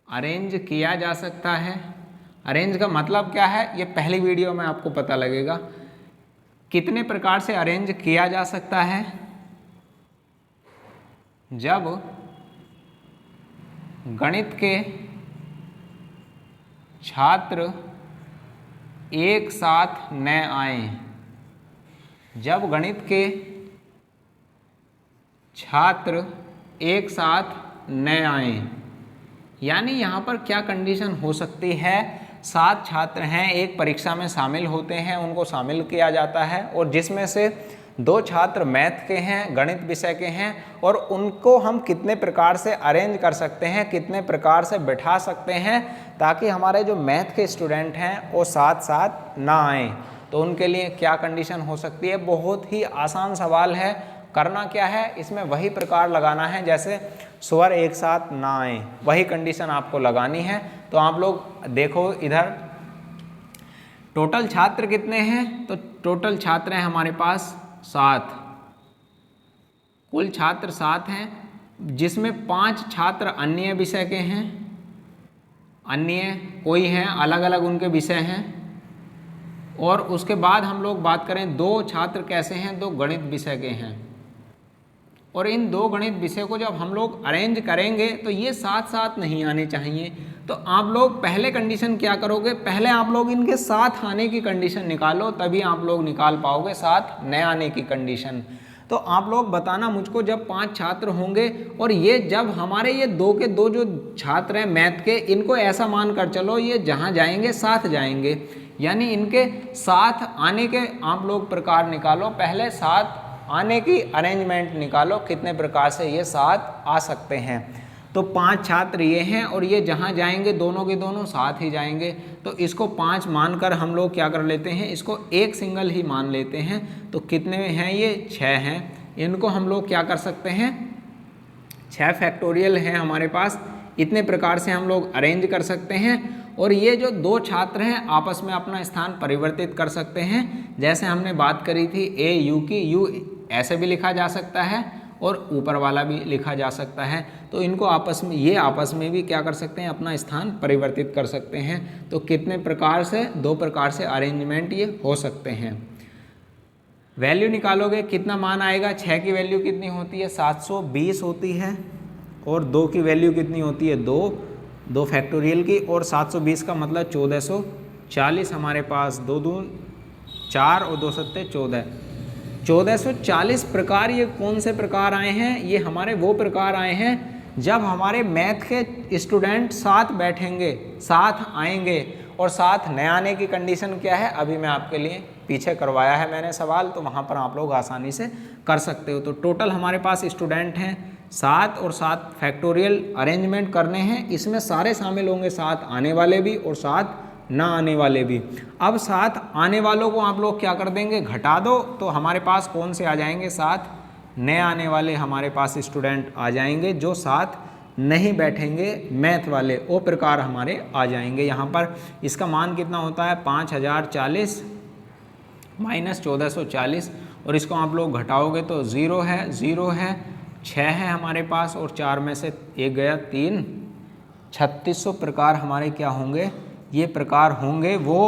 अरेंज किया जा सकता है। अरेंज का मतलब क्या है ये पहली वीडियो में आपको पता लगेगा। कितने प्रकार से अरेंज किया जा सकता है जब गणित के छात्र एक साथ न आए, जब गणित के छात्र एक साथ न आए। यानी यहाँ पर क्या कंडीशन हो सकती है, 7 छात्र हैं, एक परीक्षा में शामिल होते हैं, उनको शामिल किया जाता है और जिसमें से 2 छात्र मैथ के हैं, गणित विषय के हैं, और उनको हम कितने प्रकार से अरेंज कर सकते हैं, कितने प्रकार से बैठा सकते हैं ताकि हमारे जो मैथ के स्टूडेंट हैं वो साथ साथ ना आए। तो उनके लिए क्या कंडीशन हो सकती है। बहुत ही आसान सवाल है। करना क्या है, इसमें वही प्रकार लगाना है जैसे स्वर एक साथ ना आए, वही कंडीशन आपको लगानी है। तो आप लोग देखो इधर टोटल छात्र कितने हैं, तो टोटल छात्र हैं हमारे पास 7, कुल छात्र 7 हैं, जिसमें 5 छात्र अन्य विषय के हैं, अन्य कोई हैं, अलग अलग उनके विषय हैं। और उसके बाद हम लोग बात करें 2 छात्र कैसे हैं, 2 गणित विषय के हैं। और इन 2 गणित विषय को जब हम लोग अरेंज करेंगे तो ये साथ साथ नहीं आने चाहिए। तो आप लोग पहले कंडीशन क्या करोगे, पहले आप लोग इनके साथ आने की कंडीशन निकालो, तभी आप लोग निकाल पाओगे साथ न आने की कंडीशन। तो आप लोग बताना मुझको, जब 5 छात्र होंगे और ये जब हमारे ये 2 के 2 जो छात्र हैं मैथ के, इनको ऐसा मान कर चलो ये जहाँ जाएंगे साथ जाएंगे, यानी इनके साथ आने के आप लोग प्रकार निकालो। पहले साथ आने की अरेंजमेंट निकालो, कितने प्रकार से ये साथ आ सकते हैं। तो 5 छात्र ये हैं और ये जहाँ जाएंगे दोनों के दोनों साथ ही जाएंगे। तो इसको 5 मानकर हम लोग क्या कर लेते हैं, इसको एक सिंगल ही मान लेते हैं। तो कितने हैं ये, 6 हैं। इनको हम लोग क्या कर सकते हैं, 6 फैक्टोरियल हैं हमारे पास, इतने प्रकार से हम लोग अरेंज कर सकते हैं। और ये जो 2 छात्र हैं आपस में अपना स्थान परिवर्तित कर सकते हैं। जैसे हमने बात करी थी ए यू की, यू ऐसे भी लिखा जा सकता है और ऊपर वाला भी लिखा जा सकता है। तो इनको आपस में, ये आपस में भी क्या कर सकते हैं, अपना स्थान परिवर्तित कर सकते हैं। तो कितने प्रकार से, 2 प्रकार से अरेंजमेंट ये हो सकते हैं। वैल्यू निकालोगे कितना मान आएगा, 6 की वैल्यू कितनी होती है, 720 होती है, और 2 की वैल्यू कितनी होती है, 2 फैक्टोरियल की, और 720 का मतलब 1440 हमारे पास, 2 दून 4 और 2 सत्ते 14, 1440 प्रकार। ये कौन से प्रकार आए हैं, ये हमारे वो प्रकार आए हैं जब हमारे मैथ के स्टूडेंट साथ बैठेंगे, साथ आएंगे। और साथ न आने की कंडीशन क्या है, अभी मैं आपके लिए पीछे करवाया है मैंने सवाल, तो वहाँ पर आप लोग आसानी से कर सकते हो। तो टोटल हमारे पास स्टूडेंट हैं 7 और 7 फैक्टोरियल अरेंजमेंट करने हैं। इसमें सारे शामिल होंगे, साथ आने वाले भी और साथ ना आने वाले भी। अब 7 आने वालों को आप लोग क्या कर देंगे, घटा दो, तो हमारे पास कौन से आ जाएंगे, 7 नए आने वाले हमारे पास स्टूडेंट आ जाएंगे, जो 7 नहीं बैठेंगे मैथ वाले, वो प्रकार हमारे आ जाएंगे। यहाँ पर इसका मान कितना होता है, 5040 माइनस 1440, और इसको आप लोग घटाओगे तो 0 है, 0 है, 6 है हमारे पास, और 4 में से 1 गया, 3, 3600 प्रकार हमारे क्या होंगे, ये प्रकार होंगे वो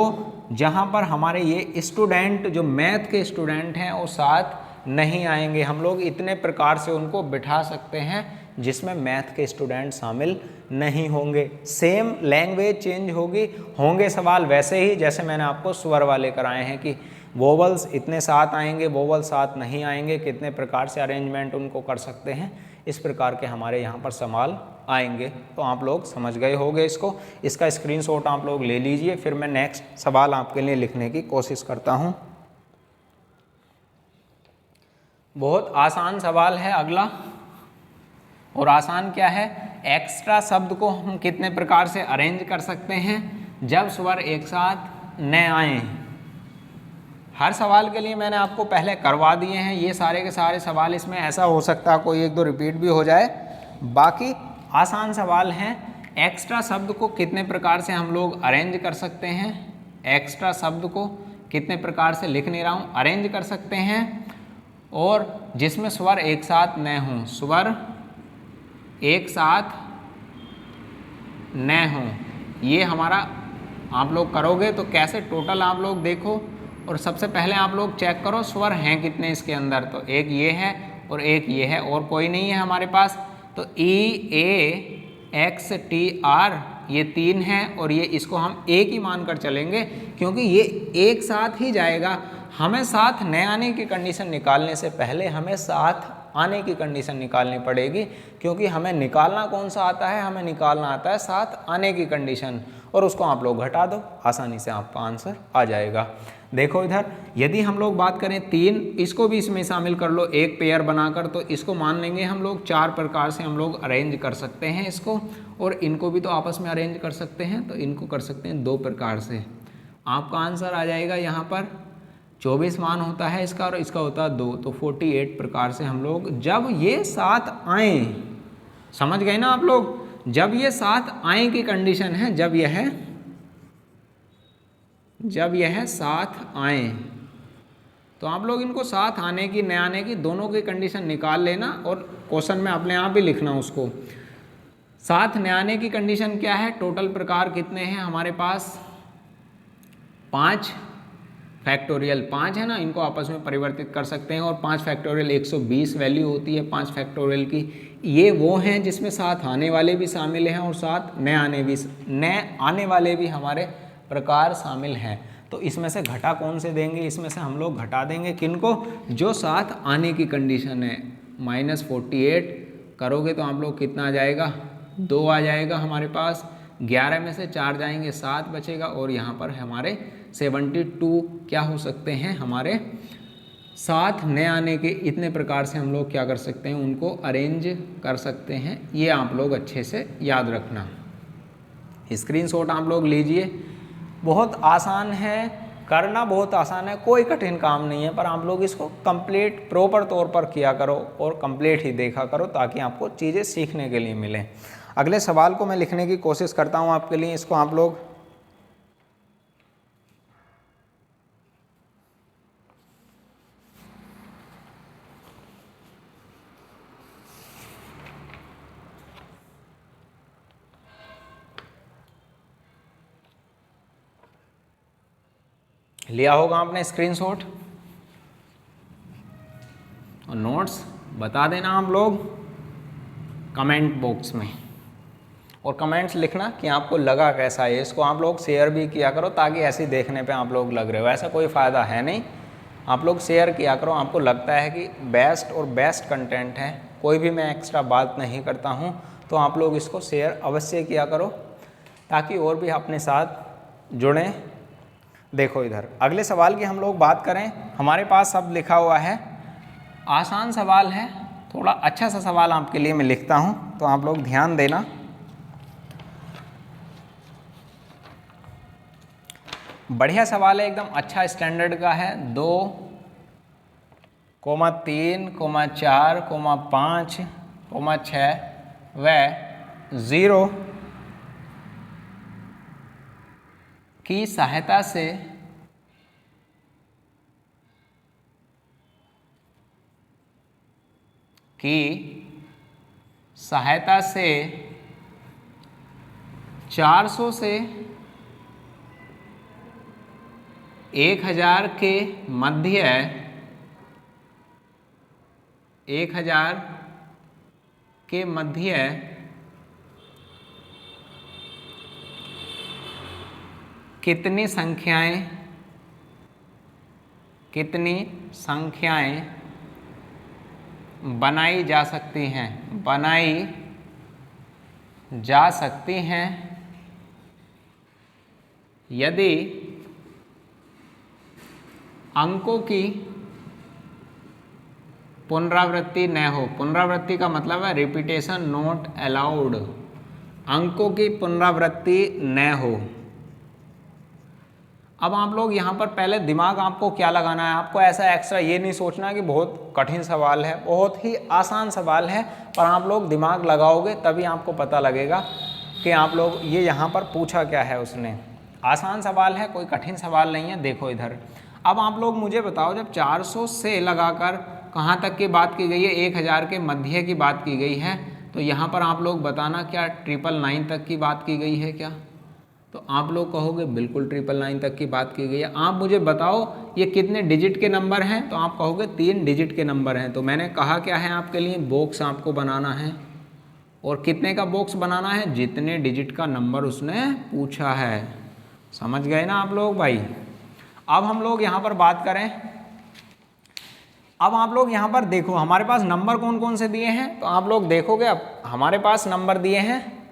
जहाँ पर हमारे ये स्टूडेंट जो मैथ के स्टूडेंट हैं वो 7 नहीं आएंगे। हम लोग इतने प्रकार से उनको बिठा सकते हैं जिसमें मैथ के स्टूडेंट शामिल नहीं होंगे। सेम लैंग्वेज चेंज होगी, होंगे सवाल वैसे ही जैसे मैंने आपको स्वर वाले कराए हैं कि वोवल्स इतने 7 आएंगे, वोवल 7 नहीं आएंगे, कितने प्रकार से अरेंजमेंट उनको कर सकते हैं, इस प्रकार के हमारे यहाँ पर सवाल आएंगे। तो आप लोग समझ गए होंगे इसको, इसका स्क्रीनशॉट आप लोग ले लीजिए। फिर मैं नेक्स्ट सवाल आपके लिए लिखने की कोशिश करता हूँ। बहुत आसान सवाल है अगला, और आसान क्या है, एक्स्ट्रा शब्द को हम कितने प्रकार से अरेंज कर सकते हैं जब स्वर एक साथ न आए। हर सवाल के लिए मैंने आपको पहले करवा दिए हैं ये सारे के सारे सवाल, इसमें ऐसा हो सकता है कोई 1-2 रिपीट भी हो जाए, बाकी आसान सवाल हैं। एक्स्ट्रा शब्द को कितने प्रकार से हम लोग अरेंज कर सकते हैं, एक्स्ट्रा शब्द को कितने प्रकार से, लिख नहीं रहा हूँ, अरेंज कर सकते हैं, और जिसमें स्वर एक साथ न हों, स्वर एक साथ न हों, ये हमारा आप लोग करोगे तो कैसे, टोटल आप लोग देखो, और सबसे पहले आप लोग चेक करो स्वर हैं कितने इसके अंदर, तो एक ये है और एक ये है, और कोई नहीं है हमारे पास, तो ई ए एक्स टी आर ये 3 हैं, और ये इसको हम एक ही मानकर चलेंगे क्योंकि ये एक साथ ही जाएगा। हमें साथ न आने की कंडीशन निकालने से पहले हमें साथ आने की कंडीशन निकालनी पड़ेगी, क्योंकि हमें निकालना कौन सा आता है, हमें निकालना आता है साथ आने की कंडीशन, और उसको आप लोग घटा दो, आसानी से आपका आंसर आ जाएगा। देखो इधर, यदि हम लोग बात करें 3, इसको भी इसमें शामिल कर लो एक पेयर बनाकर, तो इसको मान लेंगे हम लोग 4 प्रकार से हम लोग अरेंज कर सकते हैं इसको, और इनको भी तो आपस में अरेंज कर सकते हैं, तो इनको कर सकते हैं 2 प्रकार से। आपका आंसर आ जाएगा यहाँ पर 24 मान होता है इसका, और इसका होता है 2, तो 48 प्रकार से हम लोग जब ये साथ आए, समझ गए ना आप लोग, जब ये साथ आए की कंडीशन है, जब यह साथ आए, तो आप लोग इनको साथ आने की न आने की दोनों की कंडीशन निकाल लेना, और क्वेश्चन में अपने आप ही लिखना उसको। साथ न आने की कंडीशन क्या है, टोटल प्रकार कितने हैं हमारे पास, 5 फैक्टोरियल 5 है ना, इनको आपस में परिवर्तित कर सकते हैं, और 5 फैक्टोरियल 120 वैल्यू होती है 5 फैक्टोरियल की। ये वो हैं जिसमें साथ आने वाले भी शामिल हैं और साथ न आने वाले भी हमारे प्रकार शामिल हैं। तो इसमें से घटा कौन से देंगे, इसमें से हम लोग घटा देंगे किनको, जो साथ आने की कंडीशन है। -48 करोगे तो आप लोग कितना आ जाएगा, 2 आ जाएगा हमारे पास, 11 में से 4 जाएंगे 7 बचेगा, और यहाँ पर हमारे 72 क्या हो सकते हैं, हमारे साथ न आने के इतने प्रकार से हम लोग क्या कर सकते हैं, उनको अरेंज कर सकते हैं। ये आप लोग अच्छे से याद रखना, स्क्रीनशॉट आप लोग लीजिए। बहुत आसान है, करना बहुत आसान है, कोई कठिन काम नहीं है, पर आप लोग इसको कंप्लीट प्रॉपर तौर पर किया करो और कंप्लीट ही देखा करो, ताकि आपको चीज़ें सीखने के लिए मिलें। अगले सवाल को मैं लिखने की कोशिश करता हूँ आपके लिए, इसको आप लोग लिया होगा आपने स्क्रीनशॉट, और नोट्स बता देना आप लोग कमेंट बॉक्स में, और कमेंट्स लिखना कि आपको लगा कैसा है। इसको आप लोग शेयर भी किया करो, ताकि ऐसे देखने पे आप लोग लग रहे हो, ऐसा कोई फ़ायदा है नहीं। आप लोग शेयर किया करो, आपको लगता है कि बेस्ट कंटेंट है, कोई भी मैं एक्स्ट्रा बात नहीं करता हूँ, तो आप लोग इसको शेयर अवश्य किया करो, ताकि और भी अपने साथ जुड़ें। देखो इधर, अगले सवाल की हम लोग बात करें, हमारे पास सब लिखा हुआ है, आसान सवाल है, थोड़ा अच्छा सा सवाल आपके लिए मैं लिखता हूँ, तो आप लोग ध्यान देना। बढ़िया सवाल है, एकदम अच्छा स्टैंडर्ड का है। 2, 3, 4, 5, 6 व 0 की सहायता से की सहायता से 400 से 1000 के मध्य 1000 के मध्य कितनी संख्याएं बनाई जा सकती हैं यदि अंकों की पुनरावृत्ति न हो। पुनरावृत्ति का मतलब है रिपीटेशन नॉट अलाउड। अंकों की पुनरावृत्ति न हो। अब आप लोग यहाँ पर पहले दिमाग आपको क्या लगाना है, आपको ऐसा एक्स्ट्रा ये नहीं सोचना कि बहुत कठिन सवाल है, बहुत ही आसान सवाल है, पर आप लोग दिमाग लगाओगे तभी आपको पता लगेगा कि आप लोग ये यहाँ पर पूछा क्या है उसने। आसान सवाल है, कोई कठिन सवाल नहीं है। देखो इधर, अब आप लोग मुझे बताओ, जब 400 से लगाकर कहाँ तक की बात की गई है, 1000 के मध्य की बात की गई है, तो यहाँ पर आप लोग बताना क्या 999 तक की बात की गई है क्या? तो आप लोग कहोगे बिल्कुल 999 तक की बात की गई है। आप मुझे बताओ ये कितने डिजिट के नंबर हैं, तो आप कहोगे 3 डिजिट के नंबर हैं। तो मैंने कहा क्या है आपके लिए, बॉक्स आपको बनाना है। और कितने का बॉक्स बनाना है? जितने डिजिट का नंबर उसने पूछा है। समझ गए ना आप लोग भाई? अब हम लोग यहाँ पर बात करें, अब आप लोग यहाँ पर देखो हमारे पास नंबर कौन कौन से दिए हैं। तो आप लोग देखोगे अब हमारे पास नंबर दिए हैं,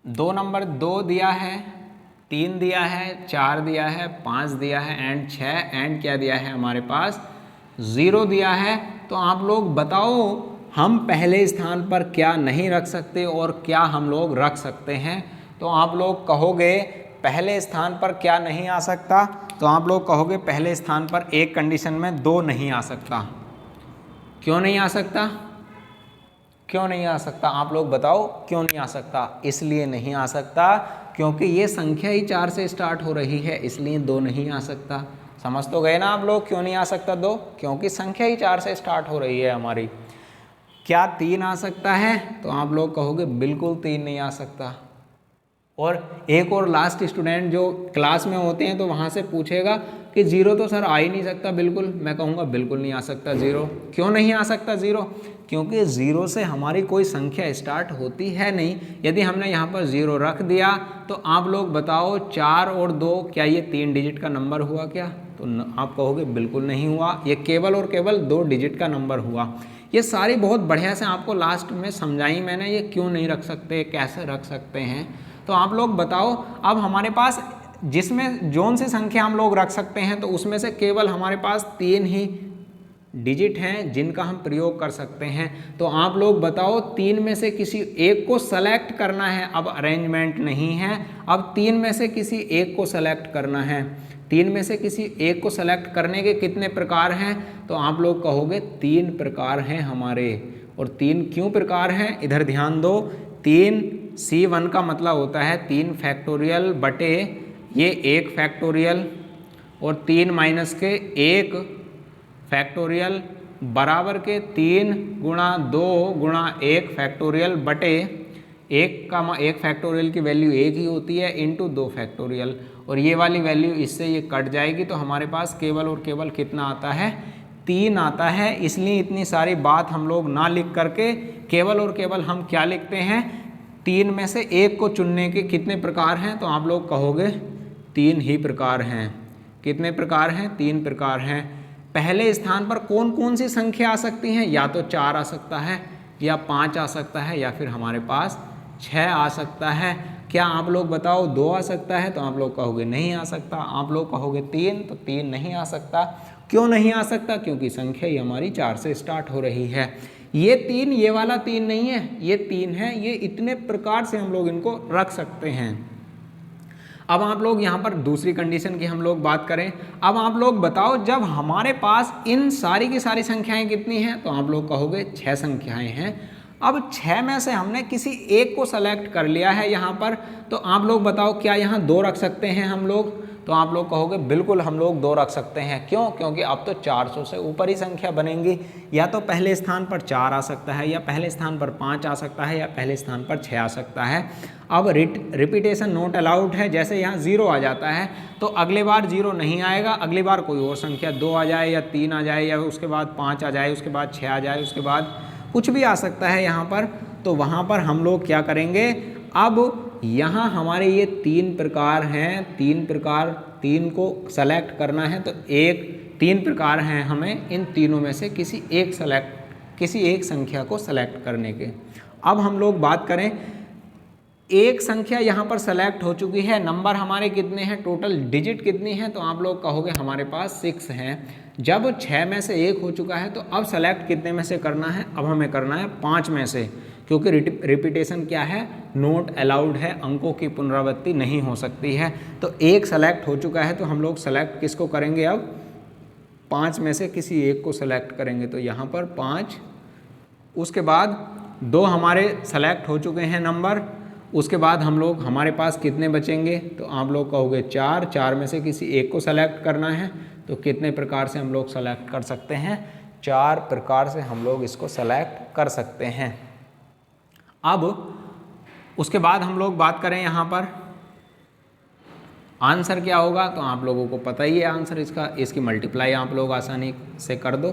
2 नंबर 2 दिया है, 3 दिया है, 4 दिया है, 5 दिया है एंड 6 एंड क्या दिया है हमारे पास 0 दिया है। तो आप लोग बताओ हम पहले स्थान पर क्या नहीं रख सकते और क्या हम लोग रख सकते हैं। तो आप लोग कहोगे पहले स्थान पर क्या नहीं आ सकता, तो आप लोग कहोगे पहले स्थान पर एक कंडीशन में 2 नहीं आ सकता। क्यों नहीं आ सकता? क्यों नहीं आ सकता? आप लोग बताओ क्यों नहीं आ सकता? इसलिए नहीं आ सकता क्योंकि ये संख्या ही 4 से स्टार्ट हो रही है, इसलिए 2 नहीं आ सकता। समझ तो गए ना आप लोग क्यों नहीं आ सकता 2? क्योंकि संख्या ही 4 से स्टार्ट हो रही है हमारी। क्या 3 आ सकता है? तो आप लोग कहोगे बिल्कुल 3 नहीं आ सकता। और एक और लास्ट स्टूडेंट जो क्लास में होते हैं तो वहाँ से पूछेगा कि 0 तो सर आ ही नहीं सकता बिल्कुल। मैं कहूँगा बिल्कुल नहीं आ सकता 0। क्यों नहीं आ सकता 0? क्योंकि 0 से हमारी कोई संख्या स्टार्ट होती है नहीं। यदि हमने यहाँ पर 0 रख दिया तो आप लोग बताओ 4 और 2 क्या ये 3 डिजिट का नंबर हुआ क्या? तो आप कहोगे बिल्कुल नहीं हुआ, ये केवल और केवल 2 डिजिट का नंबर हुआ। ये सारी बहुत बढ़िया से आपको लास्ट में समझाई मैंने, ये क्यों नहीं रख सकते, कैसे रख सकते हैं। तो आप लोग बताओ अब हमारे पास जिसमें जोन सी संख्या हम लोग रख सकते हैं तो उसमें से केवल हमारे पास 3 ही डिजिट हैं जिनका हम प्रयोग कर सकते हैं। तो आप लोग बताओ 3 में से किसी एक को सेलेक्ट करना है। अब अरेंजमेंट नहीं है, अब 3 में से किसी एक को सेलेक्ट करना है। 3 में से किसी एक को सेलेक्ट करने के कितने प्रकार हैं? तो आप लोग कहोगे 3 प्रकार हैं हमारे। और 3 क्यों प्रकार हैं? इधर ध्यान दो। 3 C1 का मतलब होता है 3 फैक्टोरियल बटे ये 1 फैक्टोरियल और 3 माइनस के 1 फैक्टोरियल बराबर के 3 गुणा 2 गुणा 1 फैक्टोरियल बटे 1 फैक्टोरियल की वैल्यू 1 ही होती है इंटू 2 फैक्टोरियल। और ये वाली वैल्यू इससे ये कट जाएगी तो हमारे पास केवल और केवल कितना आता है? 3 आता है। इसलिए इतनी सारी बात हम लोग ना लिख करके केवल और केवल हम क्या लिखते हैं? 3 में से एक को चुनने के कितने प्रकार हैं? तो आप लोग कहोगे 3 ही प्रकार हैं। कितने प्रकार हैं? 3 प्रकार हैं। पहले स्थान पर कौन कौन सी संख्या आ सकती हैं? या तो 4 आ सकता है, या 5 आ सकता है, या फिर हमारे पास 6 आ सकता है। क्या आप लोग बताओ 2 आ सकता है? तो आप लोग कहोगे नहीं आ सकता। आप लोग कहोगे 3, तो 3 नहीं आ सकता। क्यों नहीं आ सकता? क्योंकि संख्या ही हमारी 4 से स्टार्ट हो रही है। ये 3, ये वाला 3 नहीं है, ये 3 है। ये इतने प्रकार से हम लोग इनको रख सकते हैं। अब आप लोग यहाँ पर दूसरी कंडीशन की हम लोग बात करें। अब आप लोग बताओ, जब हमारे पास इन सारी की सारी संख्याएं कितनी हैं, तो आप लोग कहोगे 6 संख्याएं हैं। अब 6 में से हमने किसी एक को सेलेक्ट कर लिया है यहाँ पर, तो आप लोग बताओ क्या यहाँ 2 रख सकते हैं हम लोग? तो आप लोग कहोगे बिल्कुल हम लोग 2 रख सकते हैं। क्यों? क्योंकि अब तो 400 से ऊपर ही संख्या बनेंगी। या तो पहले स्थान पर 4 आ सकता है, या पहले स्थान पर 5 आ सकता है, या पहले स्थान पर 6 आ सकता है। अब रिपीटेशन नॉट अलाउड है। जैसे यहाँ 0 आ जाता है तो अगले बार 0 नहीं आएगा, अगली बार कोई और संख्या 2 आ जाए, या 3 आ जाए, या उसके बाद 5 आ जाए, उसके बाद 6 आ जाए, उसके बाद कुछ भी आ सकता है यहाँ पर। तो वहाँ पर हम लोग क्या करेंगे, अब यहाँ हमारे ये 3 प्रकार हैं, 3 को सेलेक्ट करना है। तो 3 प्रकार हैं, हमें इन तीनों में से किसी एक संख्या को सेलेक्ट करने के। अब हम लोग बात करें, एक संख्या यहाँ पर सेलेक्ट हो चुकी है, नंबर हमारे कितने हैं, टोटल डिजिट कितनी है, तो आप लोग कहोगे हमारे पास 6 हैं। जब 6 में से 1 हो चुका है तो अब सेलेक्ट कितने में से करना है, अब हमें करना है 5 में से, क्योंकि रिपीटेशन क्या है, नोट अलाउड है, अंकों की पुनरावृत्ति नहीं हो सकती है। तो 1 सेलेक्ट हो चुका है, तो हम लोग सेलेक्ट किसको करेंगे, अब 5 में से किसी एक को सेलेक्ट करेंगे। तो यहाँ पर 5, उसके बाद 2 हमारे सेलेक्ट हो चुके हैं नंबर, उसके बाद हम लोग, हमारे पास कितने बचेंगे, तो आप लोग कहोगे 4 में से किसी एक को सेलेक्ट करना है। तो कितने प्रकार से हम लोग सेलेक्ट कर सकते हैं, 4 प्रकार से हम लोग इसको सेलेक्ट कर सकते हैं। अब उसके बाद हम लोग बात करें यहाँ पर आंसर क्या होगा, तो आप लोगों को पता ही है आंसर इसकी मल्टीप्लाई आप लोग आसानी से कर दो।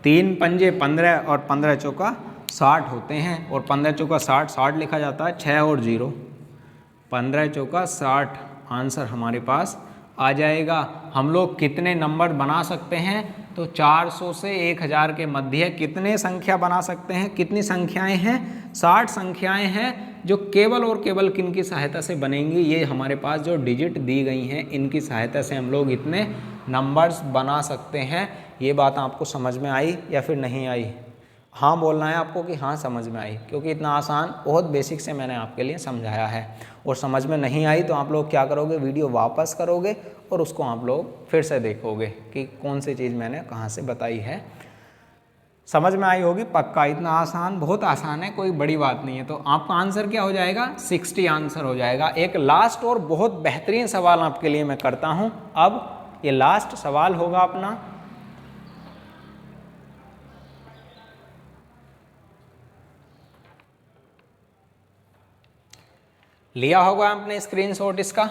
3 पंजे 15 और 15 चौका 60 होते हैं, और 15 चौका 60 लिखा जाता है 6 और 0, 15 चौका 60 आंसर हमारे पास आ जाएगा। हम लोग कितने नंबर बना सकते हैं, तो 400 से 1000 के मध्य कितने संख्या बना सकते हैं, कितनी संख्याएं हैं, 60 संख्याएं हैं, जो केवल और केवल किन की सहायता से बनेंगी, ये हमारे पास जो डिजिट दी गई हैं इनकी सहायता से हम लोग इतने नंबर्स बना सकते हैं। ये बात आपको समझ में आई या फिर नहीं आई? हाँ बोलना है आपको कि हाँ समझ में आई, क्योंकि इतना आसान बहुत बेसिक से मैंने आपके लिए समझाया है। और समझ में नहीं आई तो आप लोग क्या करोगे, वीडियो वापस करोगे और उसको आप लोग फिर से देखोगे कि कौन सी चीज़ मैंने कहाँ से बताई है। समझ में आई होगी पक्का, इतना आसान, बहुत आसान है, कोई बड़ी बात नहीं है। तो आपका आंसर क्या हो जाएगा, 60 आंसर हो जाएगा। एक लास्ट और बहुत बेहतरीन सवाल आपके लिए मैं करता हूँ। अब ये लास्ट सवाल होगा अपना, लिया होगा आपने स्क्रीनशॉट इसका।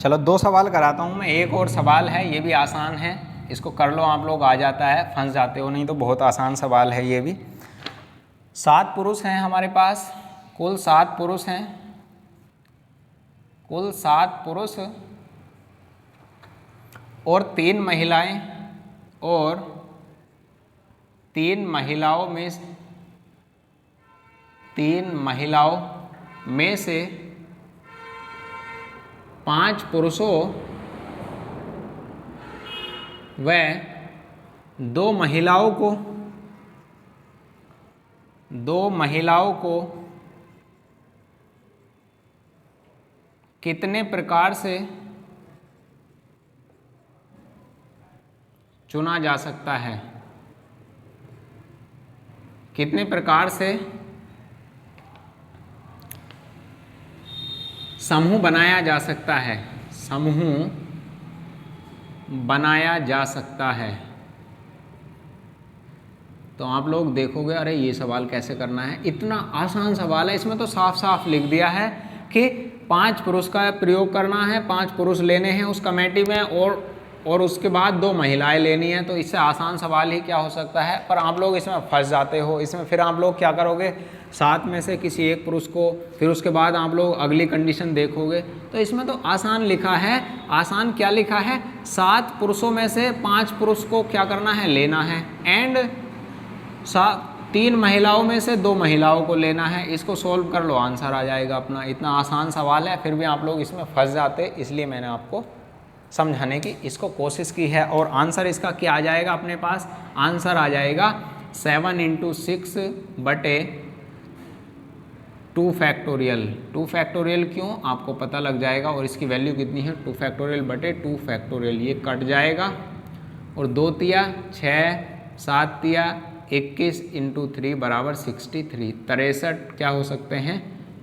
चलो 2 सवाल कराता हूँ मैं, एक और सवाल है, ये भी आसान है, इसको कर लो आप लोग, आ जाता है, फंस जाते हो नहीं तो। बहुत आसान सवाल है ये भी। 7 पुरुष हैं हमारे पास, कुल 7 पुरुष हैं, कुल 7 पुरुष और 3 महिलाएं, और 3 महिलाओं में से 5 पुरुषों व 2 महिलाओं को कितने प्रकार से चुना जा सकता है, कितने प्रकार से समूह बनाया जा सकता है, समूह बनाया जा सकता है। तो आप लोग देखोगे अरे ये सवाल कैसे करना है, इतना आसान सवाल है। इसमें तो साफ साफ लिख दिया है कि 5 पुरुष का प्रयोग करना है, 5 पुरुष लेने हैं उस कमेटी में, और उसके बाद 2 महिलाएं लेनी है। तो इससे आसान सवाल ही क्या हो सकता है, पर आप लोग इसमें फंस जाते हो। इसमें फिर आप लोग क्या करोगे, 7 में से किसी एक पुरुष को, फिर उसके बाद आप लोग अगली कंडीशन देखोगे। तो इसमें तो आसान लिखा है, आसान क्या लिखा है, 7 पुरुषों में से 5 पुरुष को क्या करना है, लेना है, एंड 3 महिलाओं में से 2 महिलाओं को लेना है। इसको सोल्व कर लो, आंसर आ जाएगा अपना। इतना आसान सवाल है, फिर भी आप लोग इसमें फंस जाते, इसलिए मैंने आपको समझाने की इसको कोशिश की है। और आंसर इसका क्या आ जाएगा अपने पास, आंसर आ जाएगा 7 × 6 बटे 2 फैक्टोरियल। 2 फैक्टोरियल क्यों आपको पता लग जाएगा, और इसकी वैल्यू कितनी है 2 फैक्टोरियल बटे 2 फैक्टोरियल, ये कट जाएगा और 2 तिया 6, 7 तिया 21 × 3 बराबर 63। 63 क्या हो सकते हैं,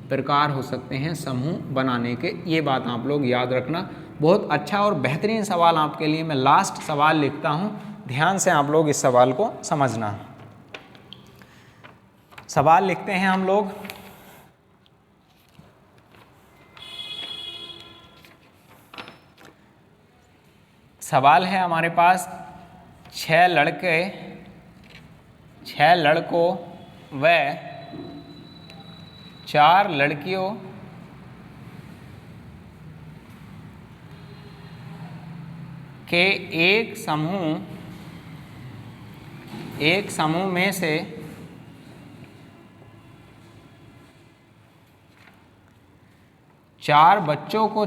प्रकार हो सकते हैं समूह बनाने के। ये बात आप लोग याद रखना। बहुत अच्छा और बेहतरीन सवाल आपके लिए मैं लास्ट सवाल लिखता हूँ, ध्यान से आप लोग इस सवाल को समझना। सवाल लिखते हैं हम लोग, सवाल है हमारे पास 6 लड़कों व 4 लड़कियों के एक समूह में से 4 बच्चों को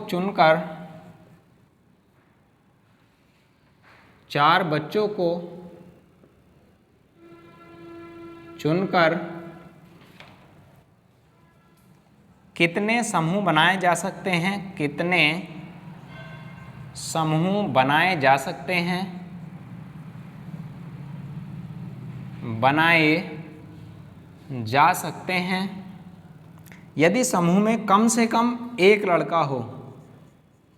चुनकर 'कितने समूह बनाए जा सकते हैं, कितने समूह बनाए जा सकते हैं, बनाए जा सकते हैं यदि समूह में कम से कम एक लड़का हो,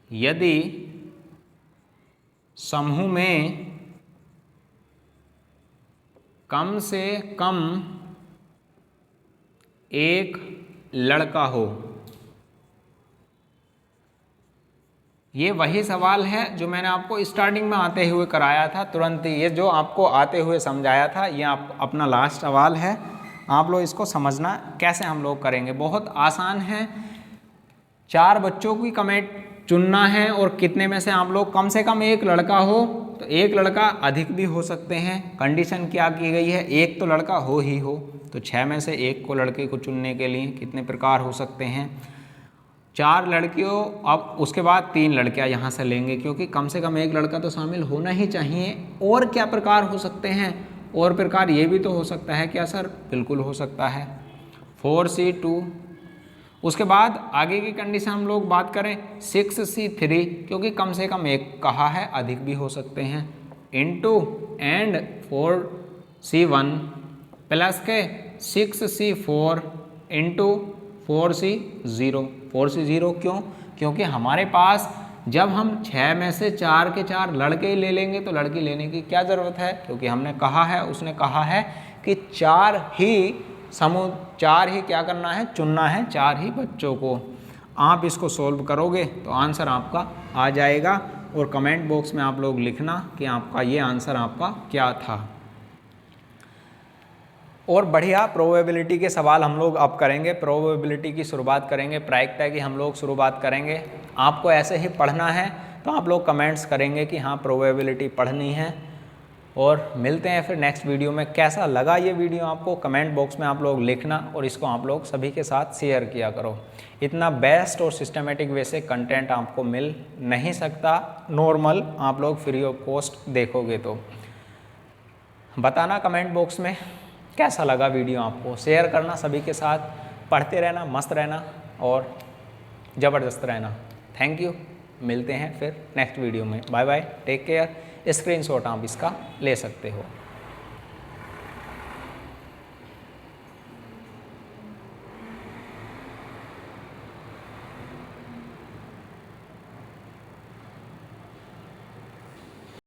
यदि समूह में कम से कम एक लड़का हो। ये वही सवाल है जो मैंने आपको स्टार्टिंग में आते हुए कराया था, तुरंत ही ये जो आपको आते हुए समझाया था, ये आप अपना लास्ट सवाल है। आप लोग इसको समझना कैसे हम लोग करेंगे, बहुत आसान है। 4 बच्चों की कमेंट चुनना है और कितने में से आप लोग कम से कम एक लड़का हो, तो एक लड़का अधिक भी हो सकते हैं। कंडीशन क्या की गई है, एक तो लड़का हो ही हो, तो 6 में से एक को लड़के को चुनने के लिए कितने प्रकार हो सकते हैं, 4 लड़कियों, अब उसके बाद 3 लड़कियां यहाँ से लेंगे क्योंकि कम से कम एक लड़का तो शामिल होना ही चाहिए। और क्या प्रकार हो सकते हैं, और प्रकार ये भी तो हो सकता है क्या सर, बिल्कुल हो सकता है 4C2। उसके बाद आगे की कंडीशन हम लोग बात करें 6C3, क्योंकि कम से कम एक कहा है, अधिक भी हो सकते हैं, इनटू एंड 4C1 प्लस के 6C4 इंटू 4C0। 4C0 क्यों, क्योंकि हमारे पास जब हम 6 में से 4 के 4 लड़के ही ले लेंगे तो लड़की लेने की क्या ज़रूरत है, क्योंकि हमने कहा है, उसने कहा है कि 4 ही समूह, 4 ही क्या करना है, चुनना है, 4 ही बच्चों को। आप इसको सोल्व करोगे तो आंसर आपका आ जाएगा और कमेंट बॉक्स में आप लोग लिखना कि आपका ये आंसर आपका क्या था। और बढ़िया प्रोबेबिलिटी के सवाल हम लोग अब करेंगे। प्रोबेबिलिटी की शुरुआत करेंगे, प्रायिकता की हम लोग शुरुआत करेंगे। आपको ऐसे ही पढ़ना है तो आप लोग कमेंट्स करेंगे कि हाँ प्रोबेबिलिटी पढ़नी है। और मिलते हैं फिर नेक्स्ट वीडियो में। कैसा लगा ये वीडियो आपको, कमेंट बॉक्स में आप लोग लिखना और इसको आप लोग सभी के साथ शेयर किया करो। इतना बेस्ट और सिस्टमेटिक वे से कंटेंट आपको मिल नहीं सकता नॉर्मल, आप लोग फ्री ऑफ कॉस्ट देखोगे तो। बताना कमेंट बॉक्स में कैसा लगा वीडियो आपको, शेयर करना सभी के साथ, पढ़ते रहना, मस्त रहना और ज़बरदस्त रहना। थैंक यू, मिलते हैं फिर नेक्स्ट वीडियो में। Bye bye, take care. Screenshot आप इसका ले सकते हो।